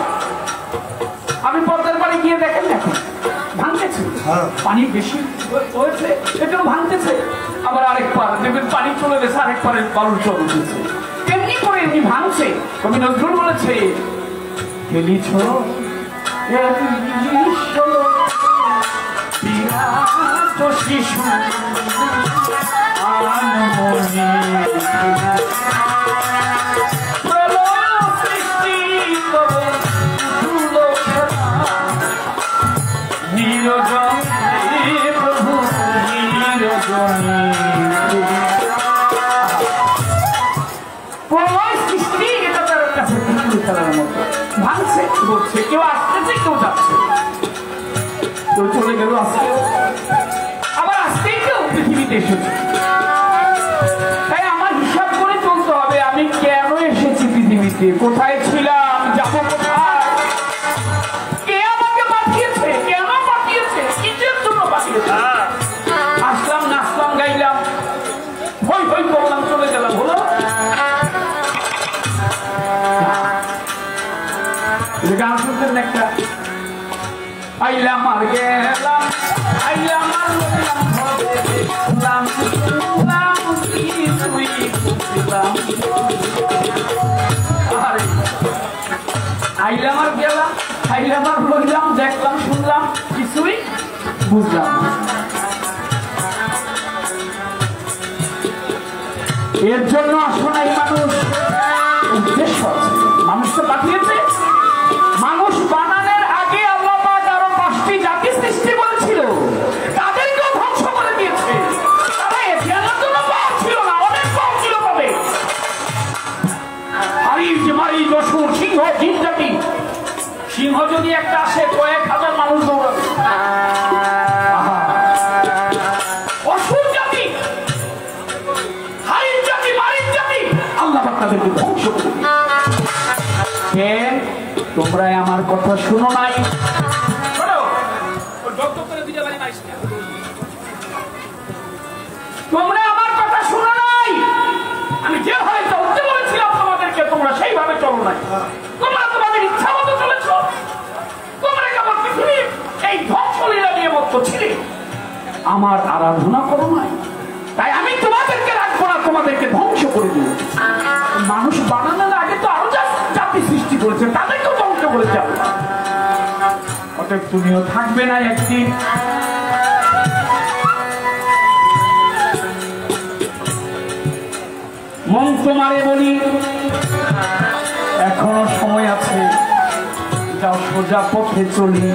আমি পদ্মার পাড়ে গিয়ে দেখেন দেখেন ভাঙতেছে পানি বেশি হয়েছে এটাও ভাঙতেছে আবার আরেক পার দেখবেন পানি চলে গেছে আরেক পারের বালুর চল উঠেছে এমনি করে এমনি ভাঙছে কবি নজরুল বলেছে খেলিছ শিশু আনমনে প্রলয় সৃষ্টি করে ধুলো খেলা নিরজনে প্রভু নিরজনে প্রলয় সৃষ্টি এটা তার কাছে ধুলো খেলার মতো ভাঙছে বলছে কেউ আসতেছে কেউ যাচ্ছে কেউ চলে গেল আজকে আবার আসতেই কেউ পৃথিবীতে এসেছে তাই আমার হিসাব করে চলতে হবে আমি কেন এসেছি পৃথিবীতে কোথায় ছিলাম যাবো কোথায় কে আমাকে পাঠিয়েছে কেন পাঠিয়েছে কিসের জন্য পাঠিয়েছে আসলাম নাচলাম গাইলাম হই হই করলাম চলে গেলাম হলো গান শুনতেন একটা আইলাম আর গেলাম আইলাম আর গেলাম আইলাম আর গেলাম আইলাম আর বললাম দেখলাম শুনলাম কিছুই বুঝলাম এর জন্য আসলে এই মানুষ উদ্দেশ্য আছে মানুষকে পাঠিয়েছে মানুষ বানানোর আগে আল্লাহ পাক আরো 5টি জাতি সৃষ্টি করেছিল তাদেরকেও ধ্বংস করে দিয়েছে তারা এখানের জন্য পাওয়া ছিল না অনেক পাওয়া ছিল তবে হারিজ মারিজ অসুর সিংহ জিন জাতি সিংহ যদি একটা আসে কয়েক হাজার মানুষ দৌড়াবে অসুর জাতি হারিজ জাতি মারিজ জাতি আল্লাহ পাক তাদেরকে ধ্বংস করে দিয়েছে তোমরা আমার কথা শুনো নাই তোমরা আমার কথা শুনো নাই আমি যেভাবে চলতে বলেছিলাম তোমাদেরকে তোমরা সেইভাবে চলো নাই তোমরা তোমাদের ইচ্ছা মতো চলেছ তোমরা কেমন পৃথিবীর এই ধ্বংসলীলা নিয়ে মত ছিলে আমার আরাধনা করো নাই তাই আমি তোমাদেরকে রাখবো না তোমাদেরকে ধ্বংস করে দিব মানুষ বানানোর আগে তো আরো জাতি সৃষ্টি করেছে তাদেরকেও ধ্বংস করে যাবে অতএব তুমিও থাকবে না একদিন মন তোমারে বলি এখনো সময় আছে যাও সোজা পথে চলি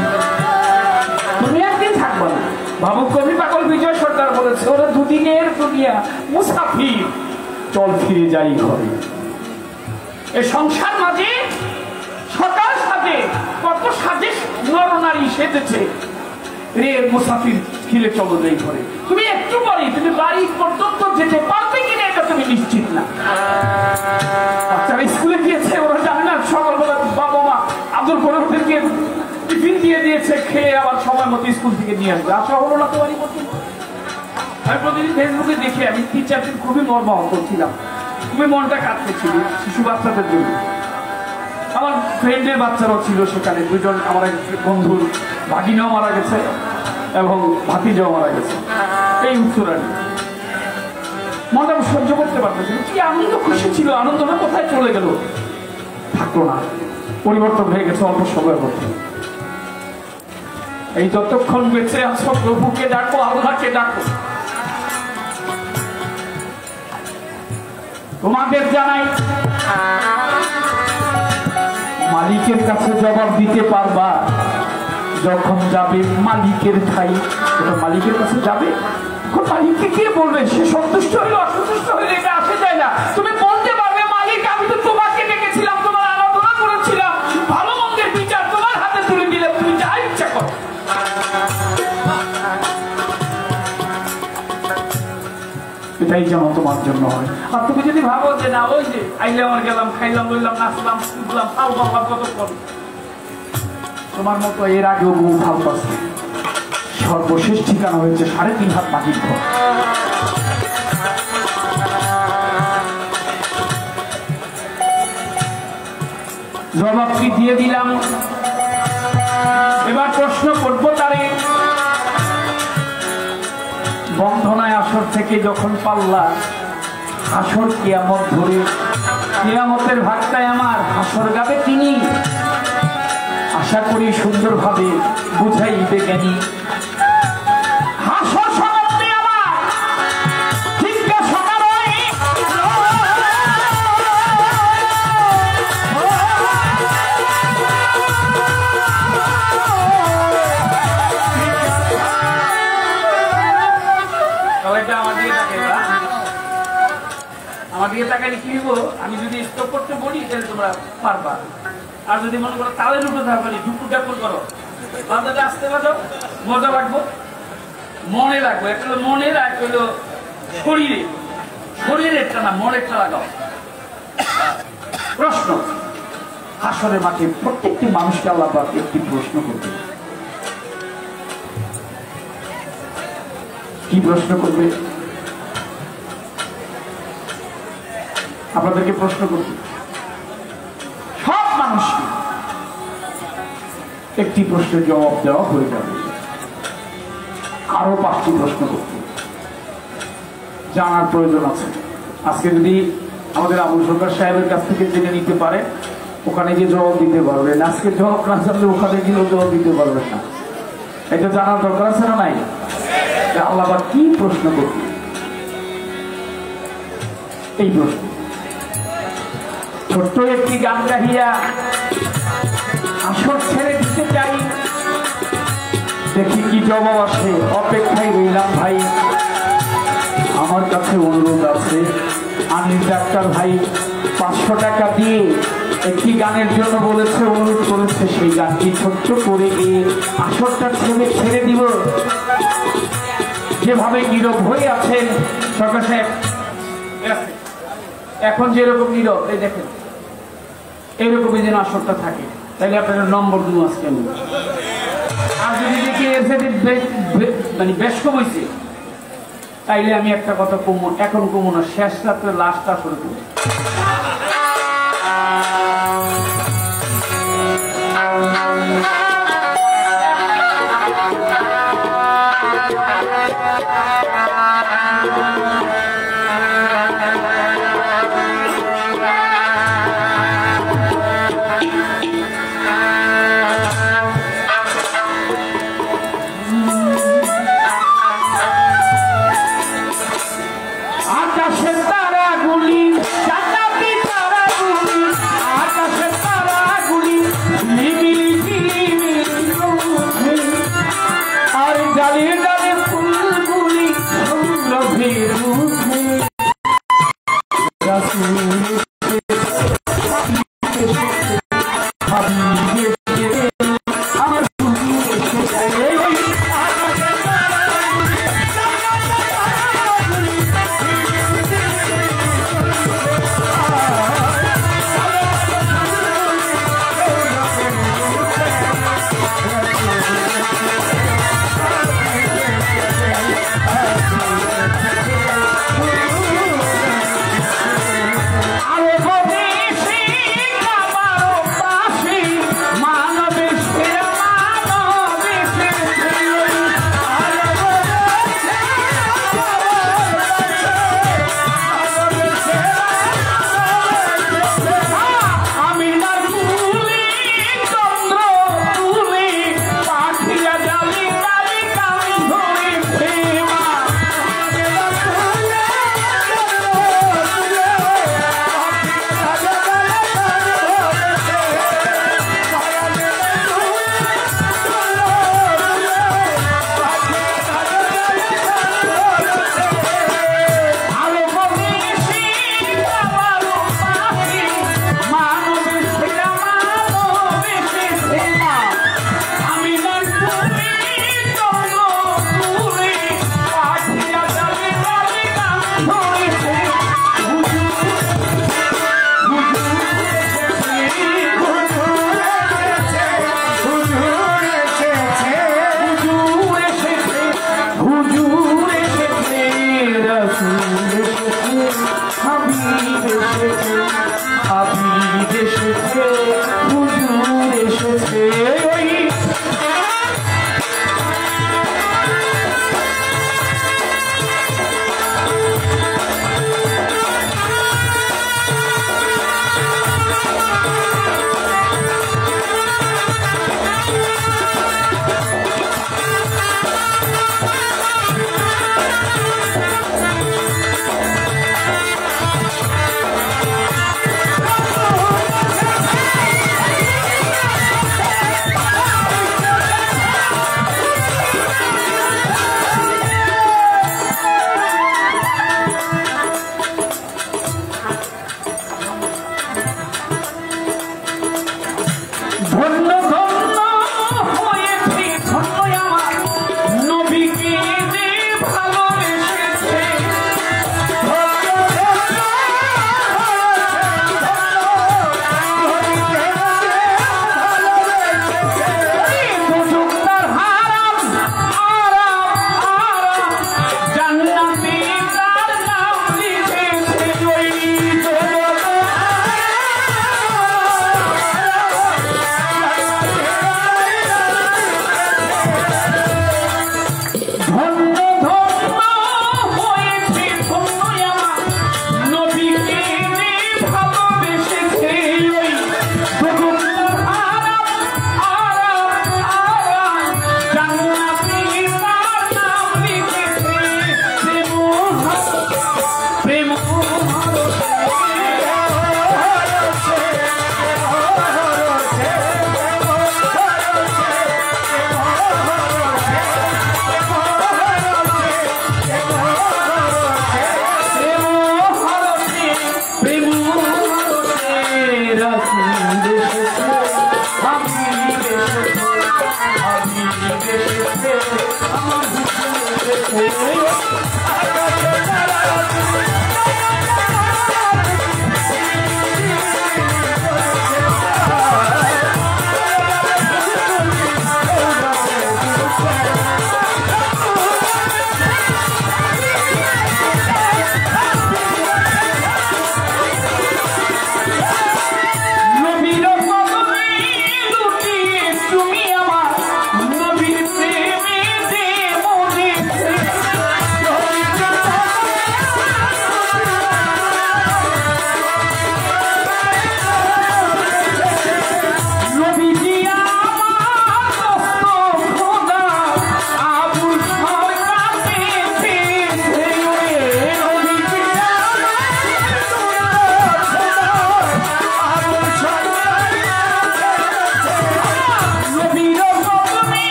তুমি একদিন থাকবে না ভাবু কবি পাগল বিজয় সরকার বলেছে ওরা দুদিনের দুনিয়া মুসাফির চল ফিরে যাই ঘরে এই সংসার মাঝে সকাল সাজে কত সাজে নরনারী সেজেছে রে মুসাফির ফিরে চলো যাই ঘরে তুমি একটু পরে তুমি বাড়ি পর্যন্ত যেতে পারবে কিনা এটা তুমি নিশ্চিত না বাচ্চারা স্কুলে গিয়েছে ওরা জানে না সকালবেলা বাবা মা আদর করে ওদেরকে টিফিন দিয়ে দিয়েছে খেয়ে আবার সময় মতো স্কুল থেকে নিয়ে আসবে আসা হলো না তো বাড়ি পর্যন্ত আমি প্রতিদিন ফেসবুকে দেখে আমি 3-4 দিন খুবই মর্মাহত ছিলাম খুবই মনটা কাঁদতেছিল শিশু বাচ্চাদের জন্য আমার ফ্রেন্ডের বাচ্চারাও ছিল সেখানে দুজন আমার এক বন্ধুর ভাগিনাও মারা গেছে এবং ভাতিজাও মারা গেছে এই উত্তরাণী মনটা সহ্য করতে পারতেছিল কি আনন্দ খুশি ছিল আনন্দটা কোথায় চলে গেল থাকলো না পরিবর্তন হয়ে গেছে অল্প সময়ের মধ্যে এই যতক্ষণ বেঁচে আছো প্রভুকে ডাকো আল্লাহকে ডাকো তোমাদের জানাই মালিকের কাছে জবাব দিতে পারবা যখন যাবে মালিকের ঠাই মালিকের কাছে যাবে মালিককে কে বলবে সে সন্তুষ্ট হইলে অসন্তুষ্ট হইলে এটা আসে যায় না তুমি বলতে পারবে মালিক আমি তো তোমাকে ডেকেছিলাম তোমার আরাধনা করেছিলাম ভালো মন্দের বিচার তোমার হাতে তুলে দিলে তুমি যা ইচ্ছা করো এটাই যেন তোমার জন্য হয় আর তুমি যদি ভাবো যে না ওই যে আইলাম আর গেলাম খাইলাম বললাম নাচলাম শুনলাম ফাল বাবার কত করো তোমার মতো এর আগেও বহু ফাল পাচ্ছে সর্বশেষ ঠিকানা হয়েছে 3.5 হাত মাটির ঘর জবাবটি দিয়ে দিলাম এবার প্রশ্ন করবো তারে বন্ধনায় আসর থেকে যখন পাল্লা আসর কিয়ামত ধরে কিয়ামতের ভাগটায় আমার হাসর গাবে তিনি আশা করি সুন্দরভাবে বুঝাইবে জ্ঞানী হাসর সময় তাহলে এটা আমার দিকে তাকাই না, আমার দিকে তাকাইলে কি হইব? আমি যদি স্টপ করতে বলি তাহলে তোমরা পারবা, আর যদি মনে করো তাহলে দুটো ধাপানি দুটো ডাকল করো, বাজারে আসতে পারো, মজা লাগবো, মনে রাখবো। একটা হলো মনের, আর একটা হলো শরীরে। শরীরেরটা না, মনেরটা লাগাও। প্রশ্ন, হাসরের মাঠে প্রত্যেকটি মানুষকে আল্লাহ পাক একটি প্রশ্ন করবে। কি প্রশ্ন করবে? আপনাদেরকে প্রশ্ন করবে, সব মানুষকে একটি প্রশ্নের জবাব দেওয়া হয়ে যাবে, আরো 5টি প্রশ্ন করতে জানার প্রয়োজন আছে। আজকে যদি আমাদের আবুল সরকার সাহেবের কাছ থেকে জেনে নিতে পারে, ওখানে গিয়ে জবাব দিতে পারবেন। আজকে জবাব না জানলে ওখানে গিয়েও জবাব দিতে পারবেন না। এটা জানার দরকার আছে না নাই? আল্লাহ আবার কি প্রশ্ন করবে? এই প্রশ্ন। ছোট্ট একটি গান গাহিয়া আসর ছেড়ে দিতে চাই, দেখি কি জবাব আসে। অপেক্ষায় রইলাম ভাই, আমার কাছে অনুরোধ আছে, আনিস ডাক্তার ভাই 500 টাকা দিয়ে একটি গানের জন্য বলেছে, অনুরোধ করেছে। সেই গানটি ছোট্ট করে গিয়ে আসরটা ছেড়ে দিব। যেভাবে নীরব হয়ে আছেন সরকার সাহেব, এখন যেরকম নীরব, এই দেখেন এইরকমই যেন আসরটা থাকে। তাইলে আপনার নম্বর 2 আজকে আমি। আর যদি দেখি এর সাথে মানে বেশ কম হয়েছে, তাইলে আমি একটা কথা কমো, এখন কমো না, শেষ রাত্রে লাস্টটা শুরু করি। ডালে ডালে ফুলগুলি সৌরভের মুখে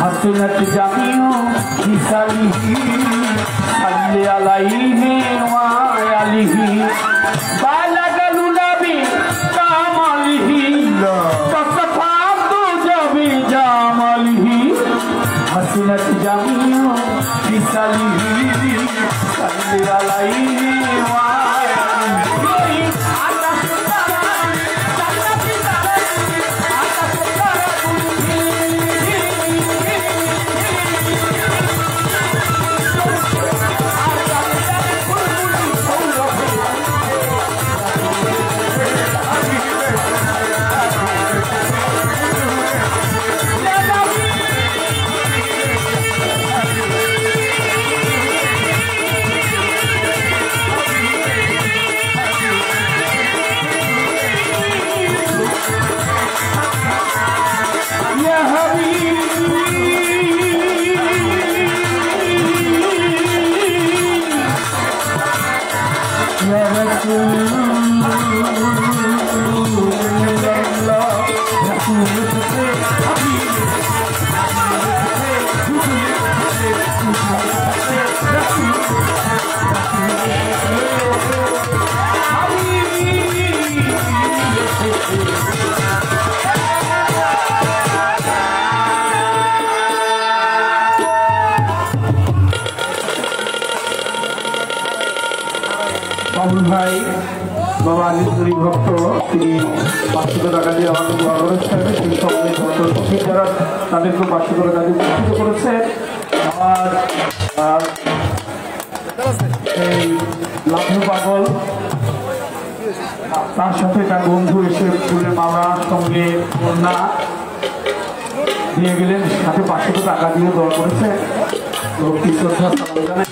हसनत जामियो हिसालिही सल्ले अलैहि व आलिही बालगल नबी कामलिही तसफातु जबी जामलिही हसनत जामियो हिसालिही सल्ले अलैहि व आलिही বাবুল ভাই বাবা আলিপুরি ভক্ত তিনি 500 টাকা দিয়ে আমাকে দোয়া করেছেন সেই সঙ্গে ভক্ত যারা তাদেরকে 500 টাকা দিয়ে উপকৃত করেছে আমার এই লাভু পাগল তার সাথে তার বন্ধু এসে ফুলের মালার সঙ্গে কন্যা দিয়ে গেলেন সাথে 500 টাকা দিয়ে দোয়া করেছে ভক্তি শ্রদ্ধা সালাম জানাই।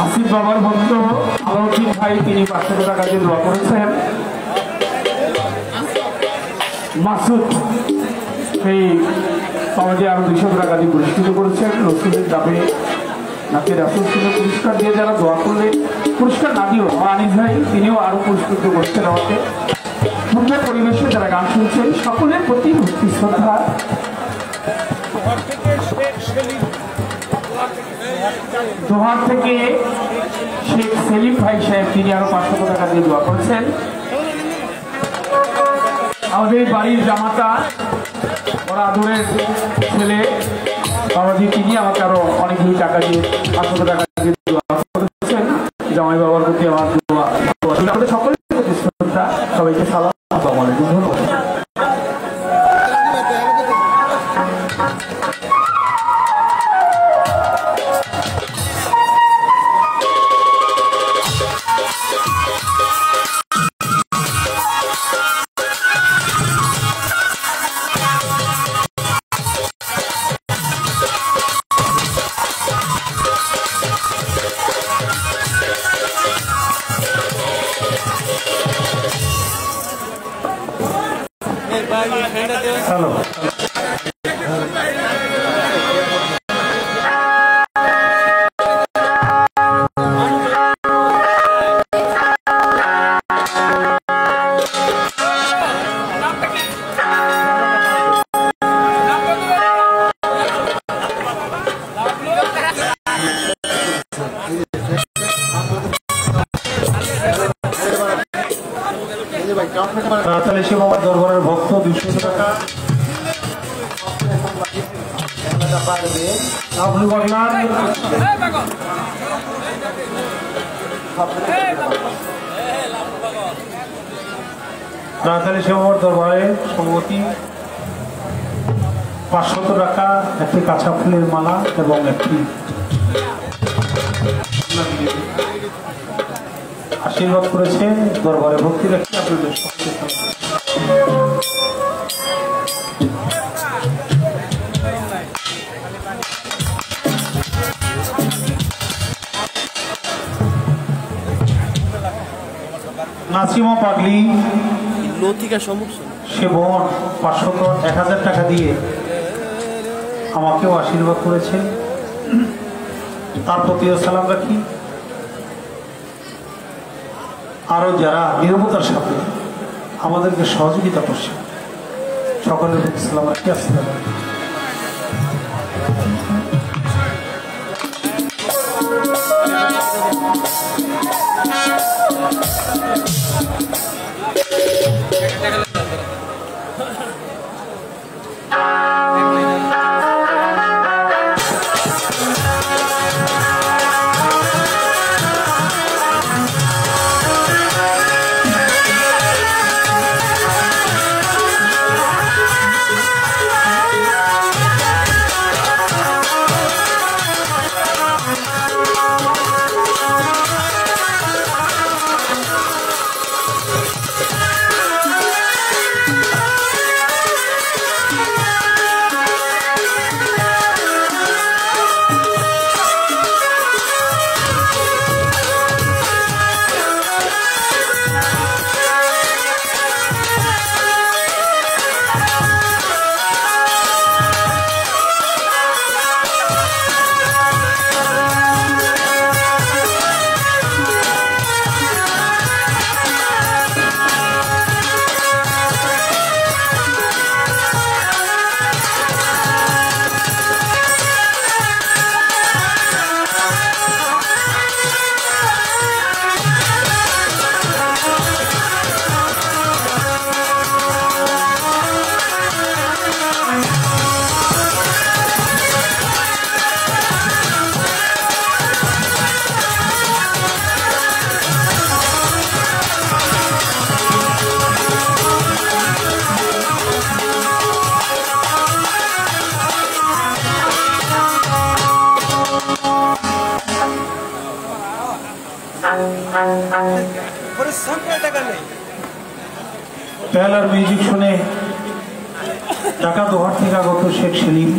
আসিফ বাবার ভক্ত আলোকিত ভাই তিনি 500 টাকা দিয়ে দোয়া করেছেন। মাসুদ সেই বাবাজি আরো 200 টাকা দিয়ে পুরস্কৃত করেছেন। রসুলের দাবে নাকি রাসুল সিংহে পুরস্কার দিয়ে যারা দোয়া করলে পুরস্কার না দিও আনিস ভাই তিনিও আরো পুরস্কৃত করছেন আমাকে। সুন্দর পরিবেশে যারা গান শুনছেন সকলের প্রতি ভক্তি শ্রদ্ধা। দোহার থেকে শেখ সেলিম ভাই সাহেব তিনি আরো 500 টাকা দিয়ে দোয়া করেছেন। আমাদের বাড়ির জামাতা ওরা আদরের ছেলে বাবাজি তিনি আমাকে আরো অনেকগুলো টাকা দিয়ে 500 টাকা দিয়ে দোয়া করেছেন। জামাই বাবার প্রতি আমার দোয়া সকলের প্রতি শ্রদ্ধা। সবাইকে সালাম, আসসালামু আলাইকুম, ধন্যবাদ। হ্যালো তাড়াতাড়ি সে বাবার দরবারের ভক্ত 200 টাকা আপনি বললাম তাড়াতাড়ি সে বাবার দরবারে সম্মতি 500 টাকা, একটি কাঁচা ফুলের মালা এবং একটি আশীর্বাদ করেছেন। দরবারে ভক্তি রাখি আপনাদের নাসিমা পাগলি সে বোন 500-1000 টাকা দিয়ে আমাকেও আশীর্বাদ করেছেন, তার প্রতিও সালাম রাখি। আরো যারা নিরবতার সাথে আমাদেরকে সহযোগিতা করছে সকলের প্রতি সালাম রাখি। আসসালামু আলাইকুম। পেয়ালার মিউজিক শুনে ঢাকা দোহার থেকে আগত শেখ সেলিম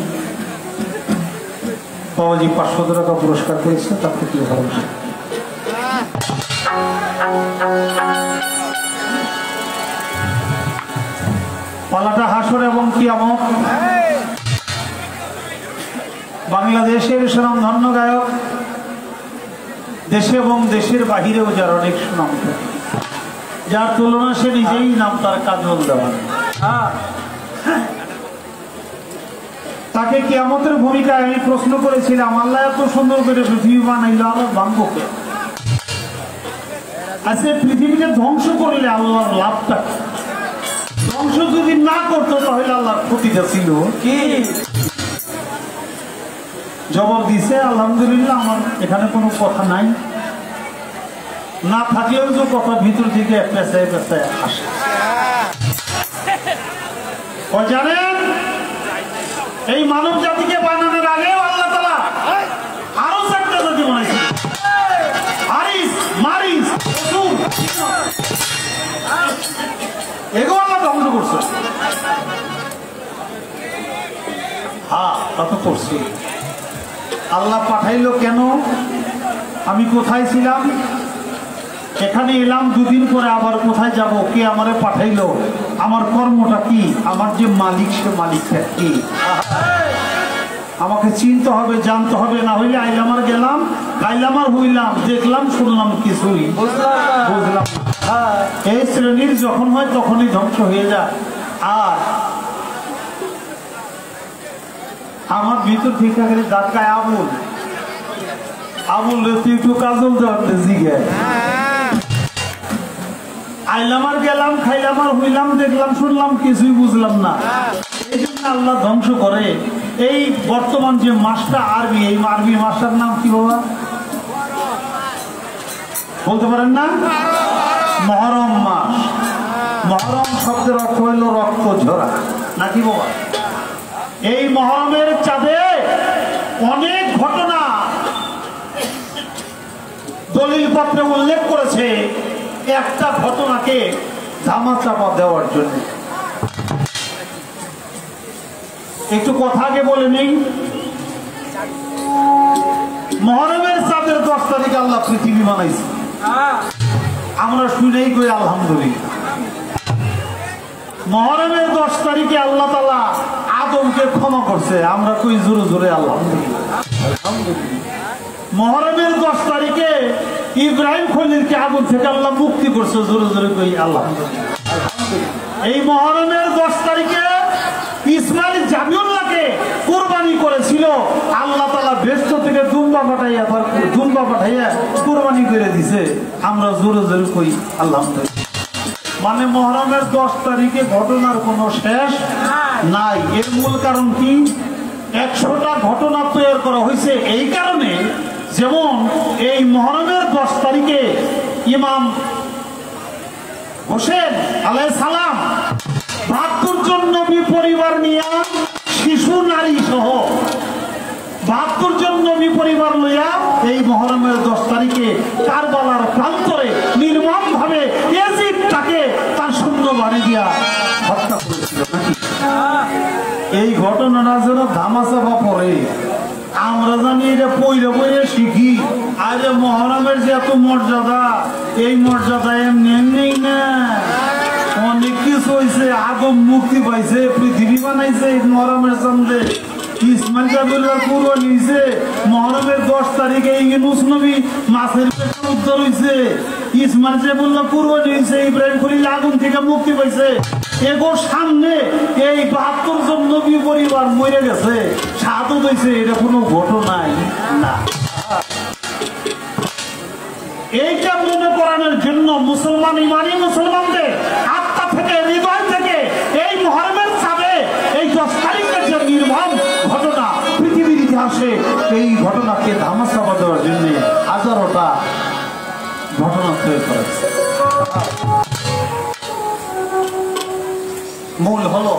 বাবাজি 500 টাকা পুরস্কার পেয়েছে, তার প্রতি ভালোবাসা। পালাটা হাসর এবং কিয়ামত বাংলাদেশের সুনামধন্য গায়ক, দেশে এবং দেশের বাহিরেও যার অনেক সুনাম, যার তুলনা সে নিজেই নাম তার কাজল দেওয়ান। তাকে কিয়ামতের ভূমিকায় আমি প্রশ্ন করেছিলাম, আল্লাহ এত সুন্দর করে পৃথিবী বানাইল, আল্লাহ ভাঙবো কে? আজকে পৃথিবীকে ধ্বংস করলে আল্লাহর লাভটা, ধ্বংস যদি না করতো তাহলে আল্লাহর ক্ষতিটা ছিল কি? জবাব দিছে আলহামদুলিল্লাহ, আমার এখানে কোনো কথা নাই, না থাকলেও যে কথা ভিতর থেকে পেঁচায় পেঁচায় আসে। জানেন এই মানব জাতিকে বানানোর আগেও আল্লাহ তাআলা আরো 4টা জাতি বানাইছেন, হারিস, মারিস, অসুর, এগুলো আল্লাহ ধ্বংস করছে। হ্যাঁ, তা তো করছে। আল্লাহ পাঠাইলো কেন? আমি কোথায় ছিলাম, এখানে এলাম, দুদিন পরে আবার কোথায় যাব, কে আমারে পাঠাইলো, আমার কর্মটা কি, আমার যে মালিক সে মালিকটা কি, আমাকে চিনতে হবে, জানতে হবে। না হইলে আইলাম আর গেলাম, গাইলাম আর হইলাম, দেখলাম শুনলাম, কিছুই বুঝলাম। এই শ্রেণীর যখন হয় তখনই ধ্বংস হয়ে যায়। আর আমার ভিতর ঠিক থাকে ধাক্কায় আবুল রে তুই একটু কাজল দেওয়ার জিগে আইলাম আর গেলাম, খাইলাম আর হইলাম, দেখলাম শুনলাম, কিছুই বুঝলাম না। এই জন্য আল্লাহ ধ্বংস করে। এই বর্তমান যে মাসটা আরবি, এই আরবি মাসটার নাম কি বাবা বলতে পারেন না? মহরম মাস। মহরম শব্দের অর্থ হইল রক্ত ঝরা, নাকি বাবা? এই মহরমের চাঁদে অনেক ঘটনা দলিল পত্রে উল্লেখ করেছে, একটা ঘটনাকে ধামাচাপা দেওয়ার জন্য। একটু কথা আগে বলে নেই, মহরমের চাঁদের 10 তারিখে আল্লাহ পৃথিবী বানাইছে। আমরা শুনেই কই আলহামদুলিল্লাহ। মহরমের 10 তারিখে আল্লাহ তাআলা আদমকে ক্ষমা করছে, আমরা কই জোরে জোরে আলহামদুলিল্লাহ। মহরমের 10 তারিখে ইব্রাহিম খলিলকে আগুন থেকে আল্লাহ মুক্তি করছে, জোরে জোরে কই আলহামদুলিল্লাহ। এই মহরমের 10 তারিখে ইসমাইল জাবিউল্লাহকে কুরবানি করেছিল, আল্লাহ তাআলা বেহেশত থেকে দুম্বা পাঠাইয়া কুরবানি করে দিছে, আমরা জোরে জোরে কই আলহামদুলিল্লাহ। মানে মহরমের 10 তারিখে ঘটনার কোনো শেষ নাই। এর মূল কারণ কি? 100টা ঘটনা তৈরি করা হয়েছে এই কারণে, যেমন এই মহরমের 10 তারিখে ইমাম হোসেন আলাইহিস সালাম 72 জন নবী পরিবার নিয়ে, শিশু নারী সহ 72 জন নবী পরিবার লইয়া এই মহরমের 10 তারিখে কারবালার প্রান্তরে নির্মম ভাবে ইয়াজিদটাকে তার শূন্য বাড়ি দিয়া হত্যা করেছিল, নাকি? এই ঘটনাটা যেন ধামাচাপা পড়ে, আমরা জানি এটা পইরে পইরে শিখি। আরে মহরমের যে এত মর্যাদা, এই মর্যাদা এমনি এমনি না, অনেক কিছু হয়েছে। আদম মুক্তি পাইছে, পৃথিবী বানাইছে মহরমের চাঁদে, ইসমাইল জাবিউল্লাহর কুরবানি হইছে মহরমের 10 তারিখে, ইউনূস নবী মাছের পেটে উদ্ধার হইছে, ইসমাইল জাবিউল্লাহ কুরবানি হইছে, ইব্রাহিম খলিল আগুন থেকে মুক্তি পাইছে। এগোর সামনে এই 72 জন নবী পরিবার মরে গেছে, শাহাদাত হইছে, এটা কোনো ঘটনাই না। এইটা মনে করানোর জন্য মুসলমান ইমানি মুসলমানদের আত্মা থেকে, হৃদয় থেকে এই মহরমের চাঁদে এই 10 তারিখের যে নির্মম ঘটনা পৃথিবীর ইতিহাসে, এই ঘটনাকে ধামাচাপা দেওয়ার জন্য হাজারোটা ঘটনা তৈরি করেছে। মূল হলো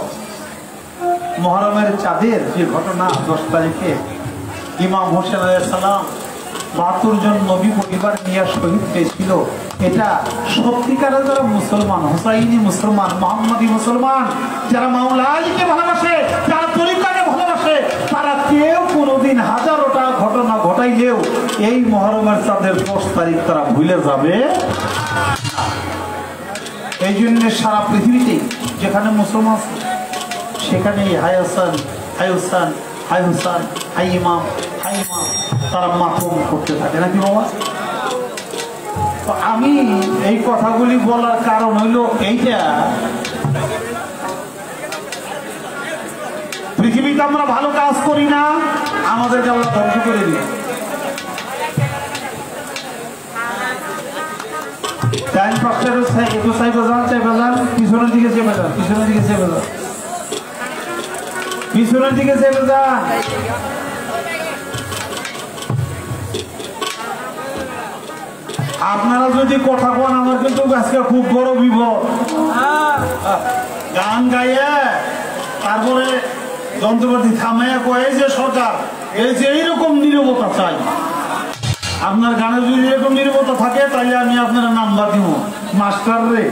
মহরমের চাঁদের যে ঘটনা 10 তারিখে ইমাম হোসেন আলাইহিস সালাম 72 জন নবী পরিবার নিয়ে শহীদ হয়েছিল। এটা সত্যিকারের যারা মুসলমান, হোসাইনি মুসলমান, মোহাম্মদী মুসলমান, যারা মাওলা আলীকে ভালোবাসে, যারা তরিকাকে ভালোবাসে, তারা কেউ কোনোদিন হাজারোটা ঘটনা ঘটাইলেও এই মহরমের চাঁদের 10 তারিখ তারা ভুলে যাবে। এই জন্য সারা পৃথিবীতে যেখানে মুসলমান সেখানে হাই হাসান, হাই হুসান, হাই হুসান, হাই ইমাম, হাই ইমাম, তারা মাতম করতে থাকে, নাকি বাবা? তো আমি এই কথাগুলি বলার কারণ হইল এইটা, পৃথিবীতে আমরা ভালো কাজ করি না, আমাদেরকে আমরা ধ্বংস করে দিই। ডাইন পাশের একটু সাইডে যান, চেপে যান, পিছনের দিকে চেপে যান, পিছনের দিকে চেপে যান, পিছনের দিকে চেপে যান। আপনারা যদি কথা বলেন, আমার কিন্তু আজকে খুব বড় বিপদ। গান গাইয়ে তারপরে যন্ত্রপাতি থামাইয়া কয় যে সরকার এই যে এইরকম নীরবতা চাই, আপনার গানে যদি এরকম নীরবতা থাকে তাহলে আমি আপনার নাম্বার দিব। মাস্টার রে,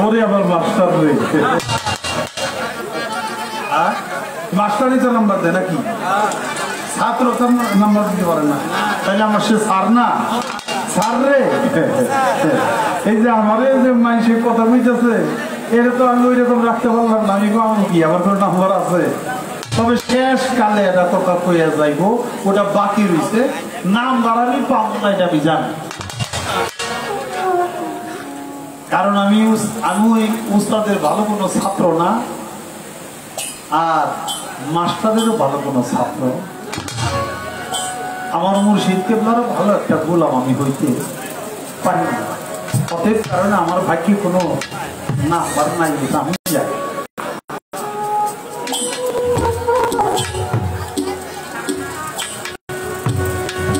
ওরে আবার মাস্টার রে, মাস্টারই তো নাম্বার দেয় নাকি? ছাত্র তো নাম্বার দিতে পারে না, তাহলে আমার সে স্যার না, স্যার রে। এই যে আমার যে মানুষের কথা বুঝতেছে, এটা তো আমি ওই রকম রাখতে পারলাম না। আমি কি আমার কোনো নাম্বার আছে? তবে শেষ কালে এটা কথা কইয়া যাইব, ওটা বাকি রয়েছে। নাম বাড়ালি পাবো না এটা আমি জানি, কারণ আমি ওই উস্তাদের ভালো কোনো ছাত্র না, আর মাস্টারেরও ভালো কোনো ছাত্র। আমার মুর্শিদ কেবলারও ভালো একটা গোলাম আমি হইতে পারি না। অতএব কারণে আমার ভাগ্যে কোনো নাম্বার নাই, আমি যাই।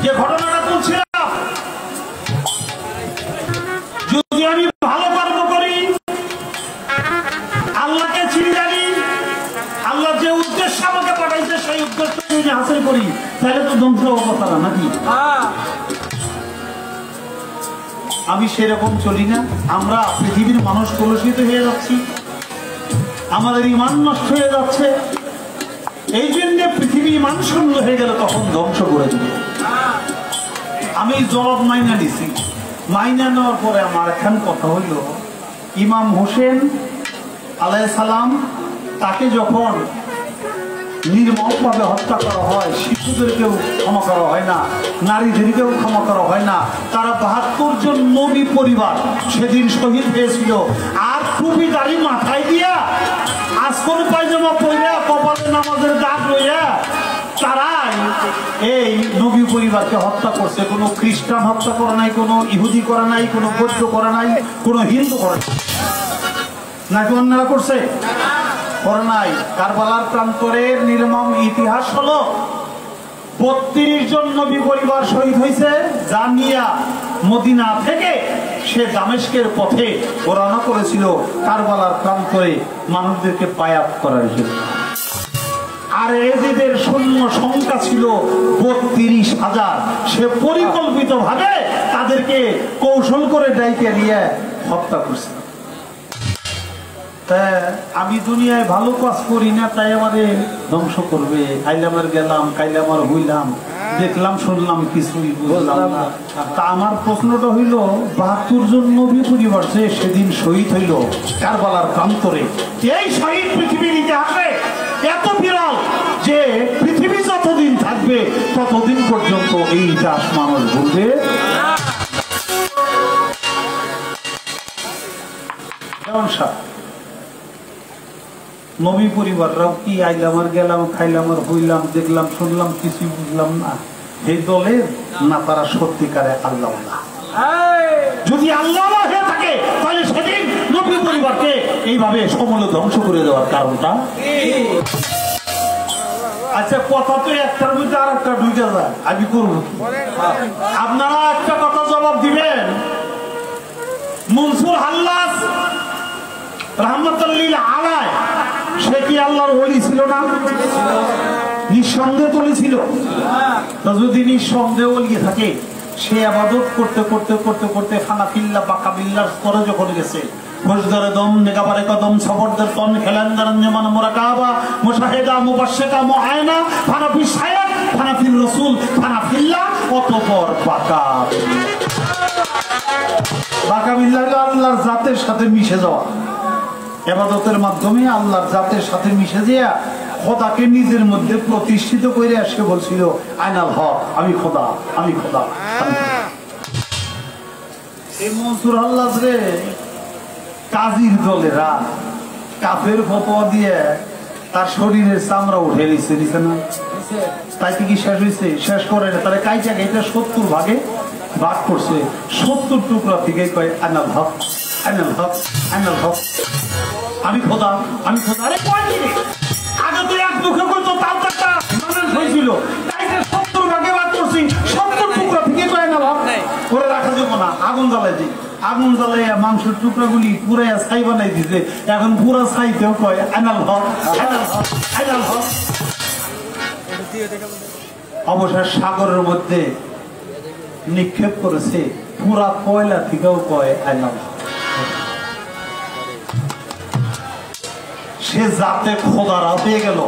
যে ঘটনাটা বলছিলাম, যদি আমি ভালো কর্ম করি, আল্লাহকে চিনি জানি, আল্লাহ যে উদ্দেশ্য আমাকে পাঠাইছে সেই উদ্দেশ্য যদি হাসিল করি, তাহলে তো ধ্বংস হওয়ার কথা না নাকি? আমি সেরকম চলি না। আমরা পৃথিবীর মানুষ কলুষিত হয়ে যাচ্ছি, আমাদের ইমান নষ্ট হয়ে যাচ্ছে। এই জন্য পৃথিবী ইমান শূন্য হয়ে গেলে তখন ধ্বংস করে দিল। আমি জবাব মাইনা দিছি, মাইনা নেওয়ার পরে আমার এখন কথা হইল, ইমাম হোসেন আলাইহিস সালাম তাকে যখন নির্মমভাবে হত্যা করা হয়, শিশুদেরকেও ক্ষমা করা হয় না, নারীদেরকেও ক্ষমা করা হয় না। তারা ৭২ জন নবী পরিবার সেদিন শহীদ হয়েছিল। আর টুপি দাড়ি মাথায় দিয়া, আজকল পায়জামা পইরা, কপালে নামাজের দাগ লইয়া তারাই এই নবী পরিবারকে হত্যা করছে। কোনো খ্রিস্টান হত্যা করা নাই, কোনো ইহুদি করা নাই, কোনো বৌদ্ধ করা নাই, কোনো হিন্দু করা নাই, নাকি অন্যরা করছে? করে নাই। কারবালার প্রান্তরের নির্মম ইতিহাস হলো ৩২ জন নবী পরিবার শহীদ হয়েছে, যা নিয়া মদিনা থেকে সে দামেস্কের পথে রওনা করেছিল কারবালার প্রান্তরে মানুষদেরকে বায়াত করার জন্য। আর এজিদের সৈন্য সংখ্যা ছিল ৩২,০০০। সে পরিকল্পিতভাবে তাদেরকে কৌশল করে ডাইকে নিয়ে হত্যা করছে। আমি দুনিয়ায় ভালো কাজ করি না, তাই আমাদের ধ্বংস করবে। আইলামার গেলাম, কাইলামার হইলাম, দেখলাম শুনলাম, কিছুই বুঝলাম না। তা আমার প্রশ্নটা হইল, ৭২ জন নবী পরিবার যে সেদিন শহীদ হইল কারবালার প্রান্তরে, এই শহীদ পৃথিবীর ইতিহাসে এত বিরল যে পৃথিবী যতদিন থাকবে ততদিন পর্যন্ত এই ইতিহাস মানুষ ভুলবে। যেমন নবী পরিবাররাও কি আইলাম আর গেলাম, খাইলাম আর হইলাম, দেখলাম শুনলাম, কিছুই বুঝলাম না, এই দলের না তারা সত্যিকারে আল্লাহ না? যদি আল্লাহ হয়ে থাকে তাহলে সেদিন নবী পরিবারকে এইভাবে সমূলে ধ্বংস করে দেওয়ার কারণটা। আচ্ছা, কথা তো একটার মধ্যে আর একটা ঢুকে যায়, আমি করবো। আপনারা একটা কথা জবাব দিবেন, মনসুর হাল্লাস রহমতুল্লাহ আলাইহি সে কি আল্লাহর ওলি ছিল না? নিঃসন্দেহে ওলি ছিল। যদি নিঃসন্দেহে ওলি থাকে, সে ইবাদত করতে করতে করতে করতে হানাফিল্লাহ বাকাবিল্লাহর স্তরে যখন গেছে, খোঁজদারে দম নেগাবারে কদম সবরদের তন খেলান্দার নেমান মুরাকাবা মুশাহিদা মুবাশশিকা মুআয়না হানাফি শায়খ হানাফির রাসূল হানাফিল্লাহ অতঃপর বাকাবিল্লাহ আল্লাহর জাতের সাথে মিশে যাওয়া, ইবাদতের মাধ্যমে আল্লাহর জাতের সাথে মিশে যাওয়া, খোদাকে নিজের মধ্যে প্রতিষ্ঠিত করে সে বলছিল আইনাল হক, আমি খোদা, আমি খোদা। এই মনসুর আল্লাহ রে কাজীর দলেরা কাফের ফতোয়া দিয়ে তার শরীরের চামড়া উঠে নিছে না? তাই কি শেষ হয়েছে? শেষ করে না, তাহলে কাইটা এটা ৭০ ভাগে ভাগ করছে। ৭০ টুকরা থেকে কয় আইনাল হক, আইনাল হক, আইনাল হক, আমি খোদা, আমি খোদা। আরে আগে তো এক মুখে করতো, তাও তো একটা মানুষ হয়েছিল, তাই ৭০ ভাগে ভাগ করছি। ৭০ টুকরা থেকে কয় আইনাল হক করে রাখা যাবো না, আগুন জ্বালাই দিই। আগুন জ্বালাইয়া মাংসের টুকরাগুলি পুরাইয়া ছাই বানাই দিছে, এখন পুরা ছাইতেও কয় আইনাল হক, আইনাল হক, আইনাল হক। অবশ্য সাগরের মধ্যে নিক্ষেপ করেছে, পুরা কয়লা থেকেও কয় আইনাল হক। সে জাতে খোদারা হয়ে গেল,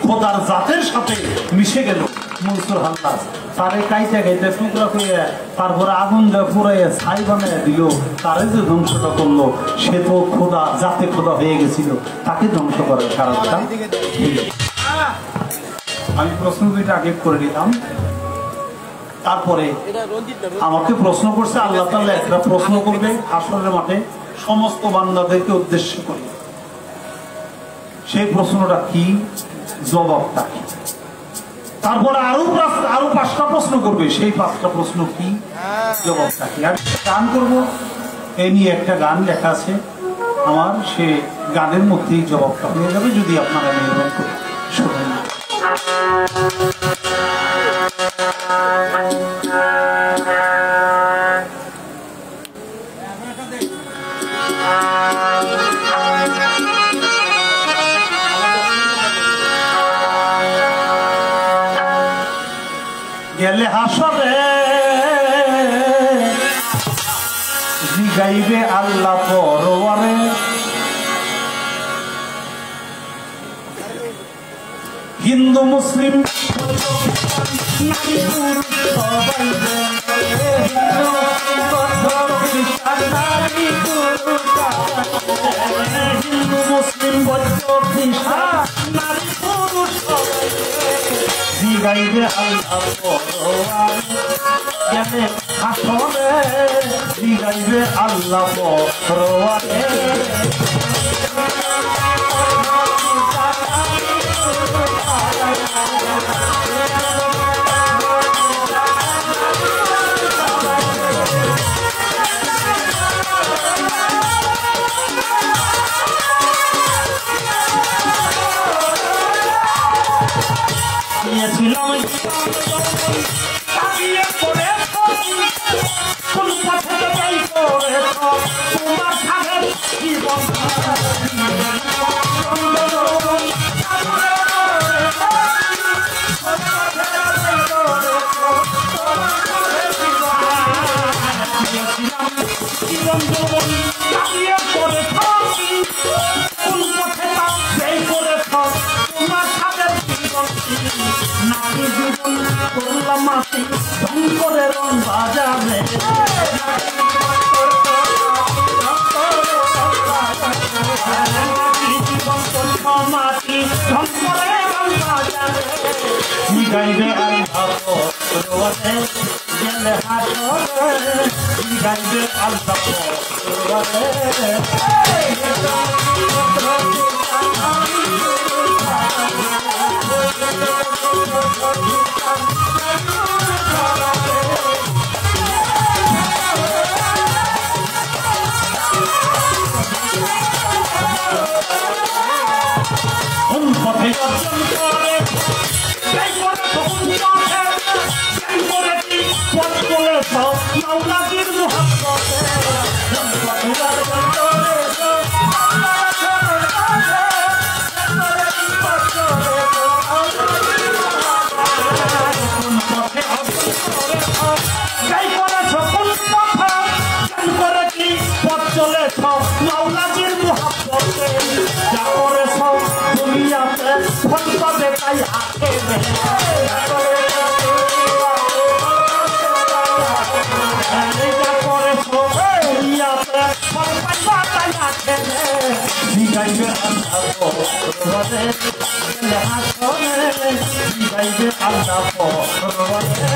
খোদার জাতের সাথে মিশে গেল মনসুর হাল্লাস। তারে কাইতে কাইতে টুকরা করে তারপরে আগুন দিয়ে পুরাইয়া ছাই বানাইয়া দিল, তারে যে ধ্বংসটা করলো সে তো খোদা, জাতে খোদা হয়ে গেছিল, তাকে ধ্বংস করে সারাটা। আমি প্রশ্ন দুইটা আগে করে নিলাম, তারপরে আমাকে প্রশ্ন করছে আল্লাহ তাআলা একটা প্রশ্ন করবে হাসরের মাঠে সমস্ত বান্দাদেরকে উদ্দেশ্য করে। সেই প্রশ্নটা কি, জবাবটা কি? তারপরে আরো 5টা প্রশ্ন করবে, সেই 5টা প্রশ্ন কি, জবাবটা কি? আর গান করবো, এই নিয়ে একটা গান লেখা আছে আমার, সে গানের মধ্যেই জবাবটা হয়ে যাবে যদি আপনারা নির্মাণ করেন। শোনেন, গেলে হাসরে জিগাইবে আল্লাহ পরওয়ারে, হিন্দু মুসলিম হিন্দু মুসলিম বৌদ্ধ নারী পুরুষ জিগাইবে আল্লাহ পরওয়ারে, গেলে হাসরে জিগাইবে আল্লাহ পরওয়ারে। গাইবে আল্লাহ পরওয়ারে, গেলে হাসরে গাইবে আল্লাহ পরওয়ারে। কোন পথে অর্জন করে মাওলাজির মুহাব্বতে, মাওলাজির মুহাব্বতে যা করেছ দুনিয়াতে ফল পাবে তাই আখেরে। গাইবে আল্লাহ পরওয়ারে, গাইবে আল্লাহ পরওয়ারে।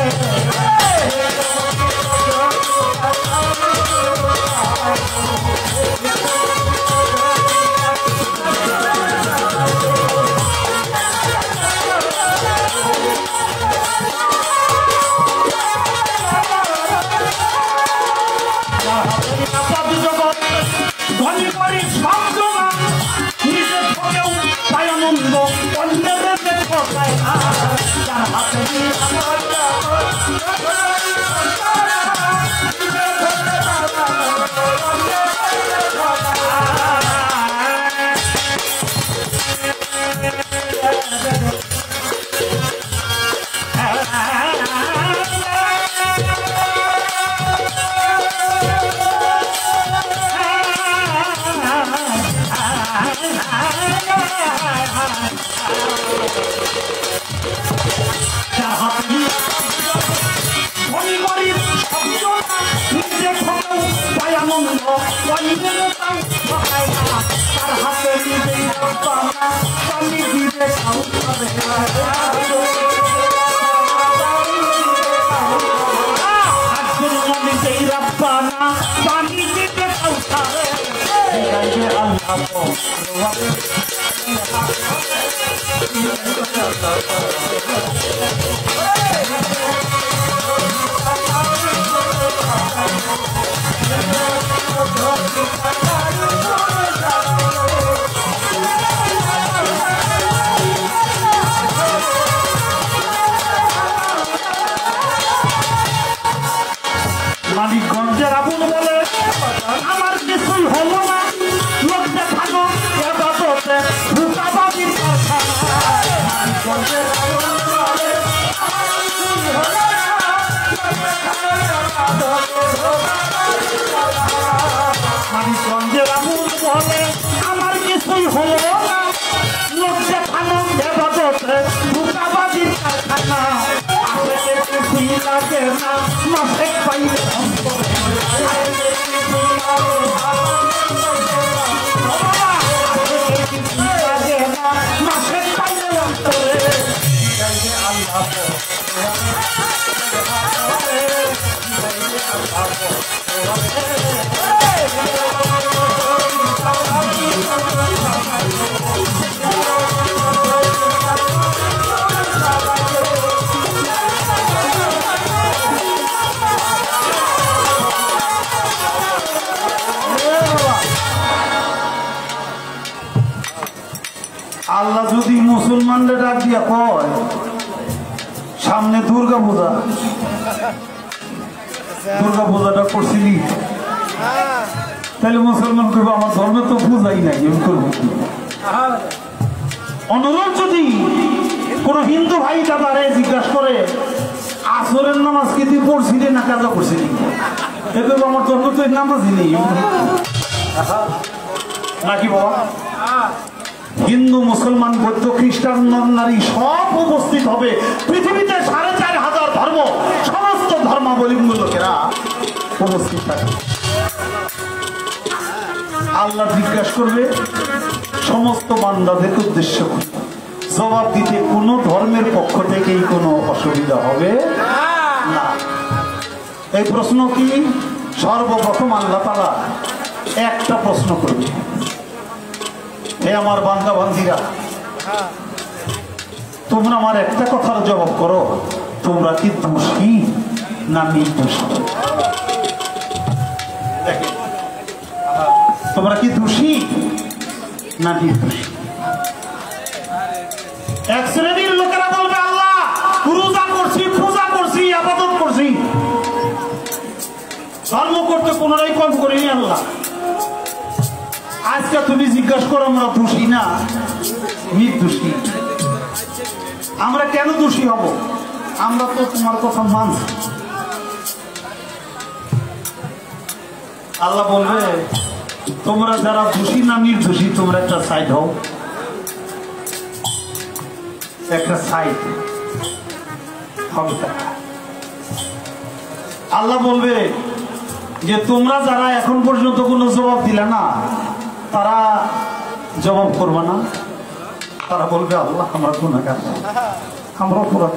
ধনী করি সব জোগান, নিজে থেকেও পায় আনন্দ, অন্যের দেখো পায় না, যার হাতে আমার মানিকগঞ্জের আবুল বলে আমার কিছুই হলো না, লোক দেখানো এবাদতে ভূতাবাদীর মানিকগঞ্জের আবুল বলে আমার কিছুই হলো না, লোক দেখানো এবাদতে ভূতাবাদীর কারখানা। কিছুই লাগে না মাসে পাইলে লাগে না মাসে পাইলে অন্তরে আল্লাহ যদি মুসলমানদের ডাক দিয়া কয় সামনে দুর্গা পূজা, দুর্গা পূজাটা করছিলি, তাহলে মুসলমান করবো আমার ধর্মে তো পূজাই নাই, আমি করবো। অনুরোধ যদি কোন হিন্দু ভাই দাদারে জিজ্ঞাসা করে আসরের নামাজ কি তুই পড়ছিলি না কাজা করছিলি, দেখবো আমার ধর্ম তো নামাজই নেই নাকি বাবা। হিন্দু মুসলমান বৌদ্ধ খ্রিস্টান নারী সব উপস্থিত হবে, পৃথিবীতে ৪,৫০০ ধর্ম, সমস্ত ধর্মাবলম্বী লোকেরা উপস্থিত থাকে। আল্লাহ জিজ্ঞাসা করবে সমস্ত বান্দাদেরকে উদ্দেশ্য করে, জবাব দিতে কোনো ধর্মের পক্ষ থেকেই কোনো অসুবিধা হবে না। এই প্রশ্ন কি সর্বপ্রথম আল্লাহ তাআলা একটা প্রশ্ন করবে, হে আমার বান্দা বান্দিরা, তোমরা আমার একটা কথার জবাব করো, তোমরা কি দোষী না নির্দোষী? তোমরা কি দোষী না নির্দোষী? এক শ্রেণীর লোকেরা বলবে আল্লাহ রোজা করছি, পূজা করছি, ইবাদত করছি, ধর্ম করতে কোনোটাই কম করিনি আল্লাহ। আজকে তুমি জিজ্ঞাসা করো আমরা দোষী না নির্দোষী? আমরা কেন দোষী হব? আমরা তো তোমার কথা মানছি। আল্লাহ বলবে তোমরা যারা দোষী না নির্দোষী তোমরা একটা সাইড হও, একটা সাইড হবে। আল্লাহ বলবে যে তোমরা যারা এখন পর্যন্ত কোনো জবাব দিলে না তারা জবাব করবে না। তারা বলবে আল্লাহ আমরা গুনাহগার, আমরা অপরাধ,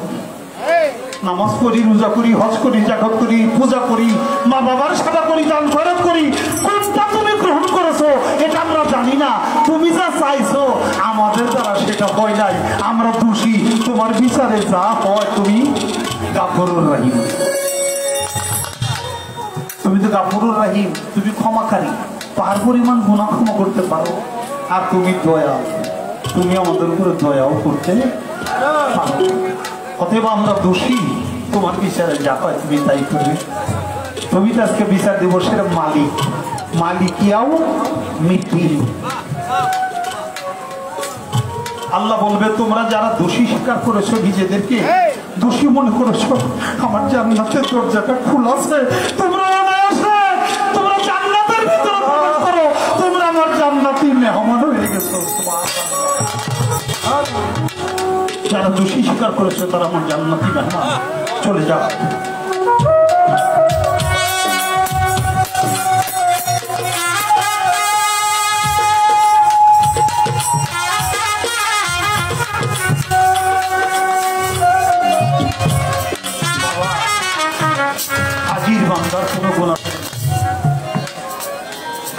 নামাজ করি, রোজা করি, হজ করি, যাকাত করি, পূজা করি, মা বাবার সেবা করি, দান খয়রাত করি, কোনটা তুমি গ্রহণ করেছো এটা আমরা জানি না, তুমি যা চাইছো আমাদের দ্বারা সেটা হয় নাই, আমরা দোষী, তোমার বিচারে যা হয় তুমি গাফুরুর রহিম। তুমি তো গাফুরুর রহিম, তুমি ক্ষমাকারী, পাহাড় পরিমাণ গুনাহ ক্ষমা করতে পারো, আর তুমি দয়া, তুমি আমাদের উপরে দয়াও করতে পারো। অতএব আমরা দোষী, তোমার বিচারে যা হয় তুমি তাই করবে। তুমি তো আজকে বিচার দিবসের মালিক, মালিকিয়াও মিটিং। আল্লাহ বলবে তোমরা যারা দোষী স্বীকার করেছো, নিজেদেরকে দোষী মনে করেছো, আমার জান্নাতের দরজাটা খোলা আছে, তোমরা তোমরা জান্নাতের ভিতরে প্রবেশ করো, তোমরা আমার জান্নাতি মেহমান হয়ে গেছো। যারা দোষী স্বীকার করেছে তারা আমার জান্নাতি মেহমান, চলে যাও। হাজির বান্দার কোনো গুনাহ,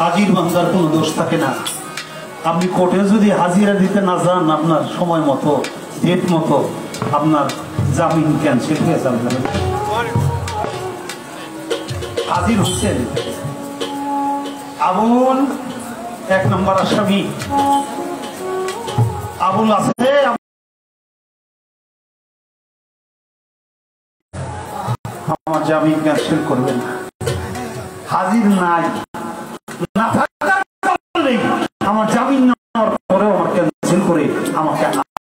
হাজির বান্দার কোনো দোষ থাকে না। আপনি কোর্টে যদি হাজিরা দিতে না যান, আপনার সময় মতো ডেট মতো আপনার জামিন ক্যান্সেল হয়ে যাবে। হাজির হচ্ছেন আবুল, 1 নম্বর আসামি আবুল আছে, আমার জামিন ক্যান্সেল করবেন না। হাজির নাই, না থাকার কারণে আমার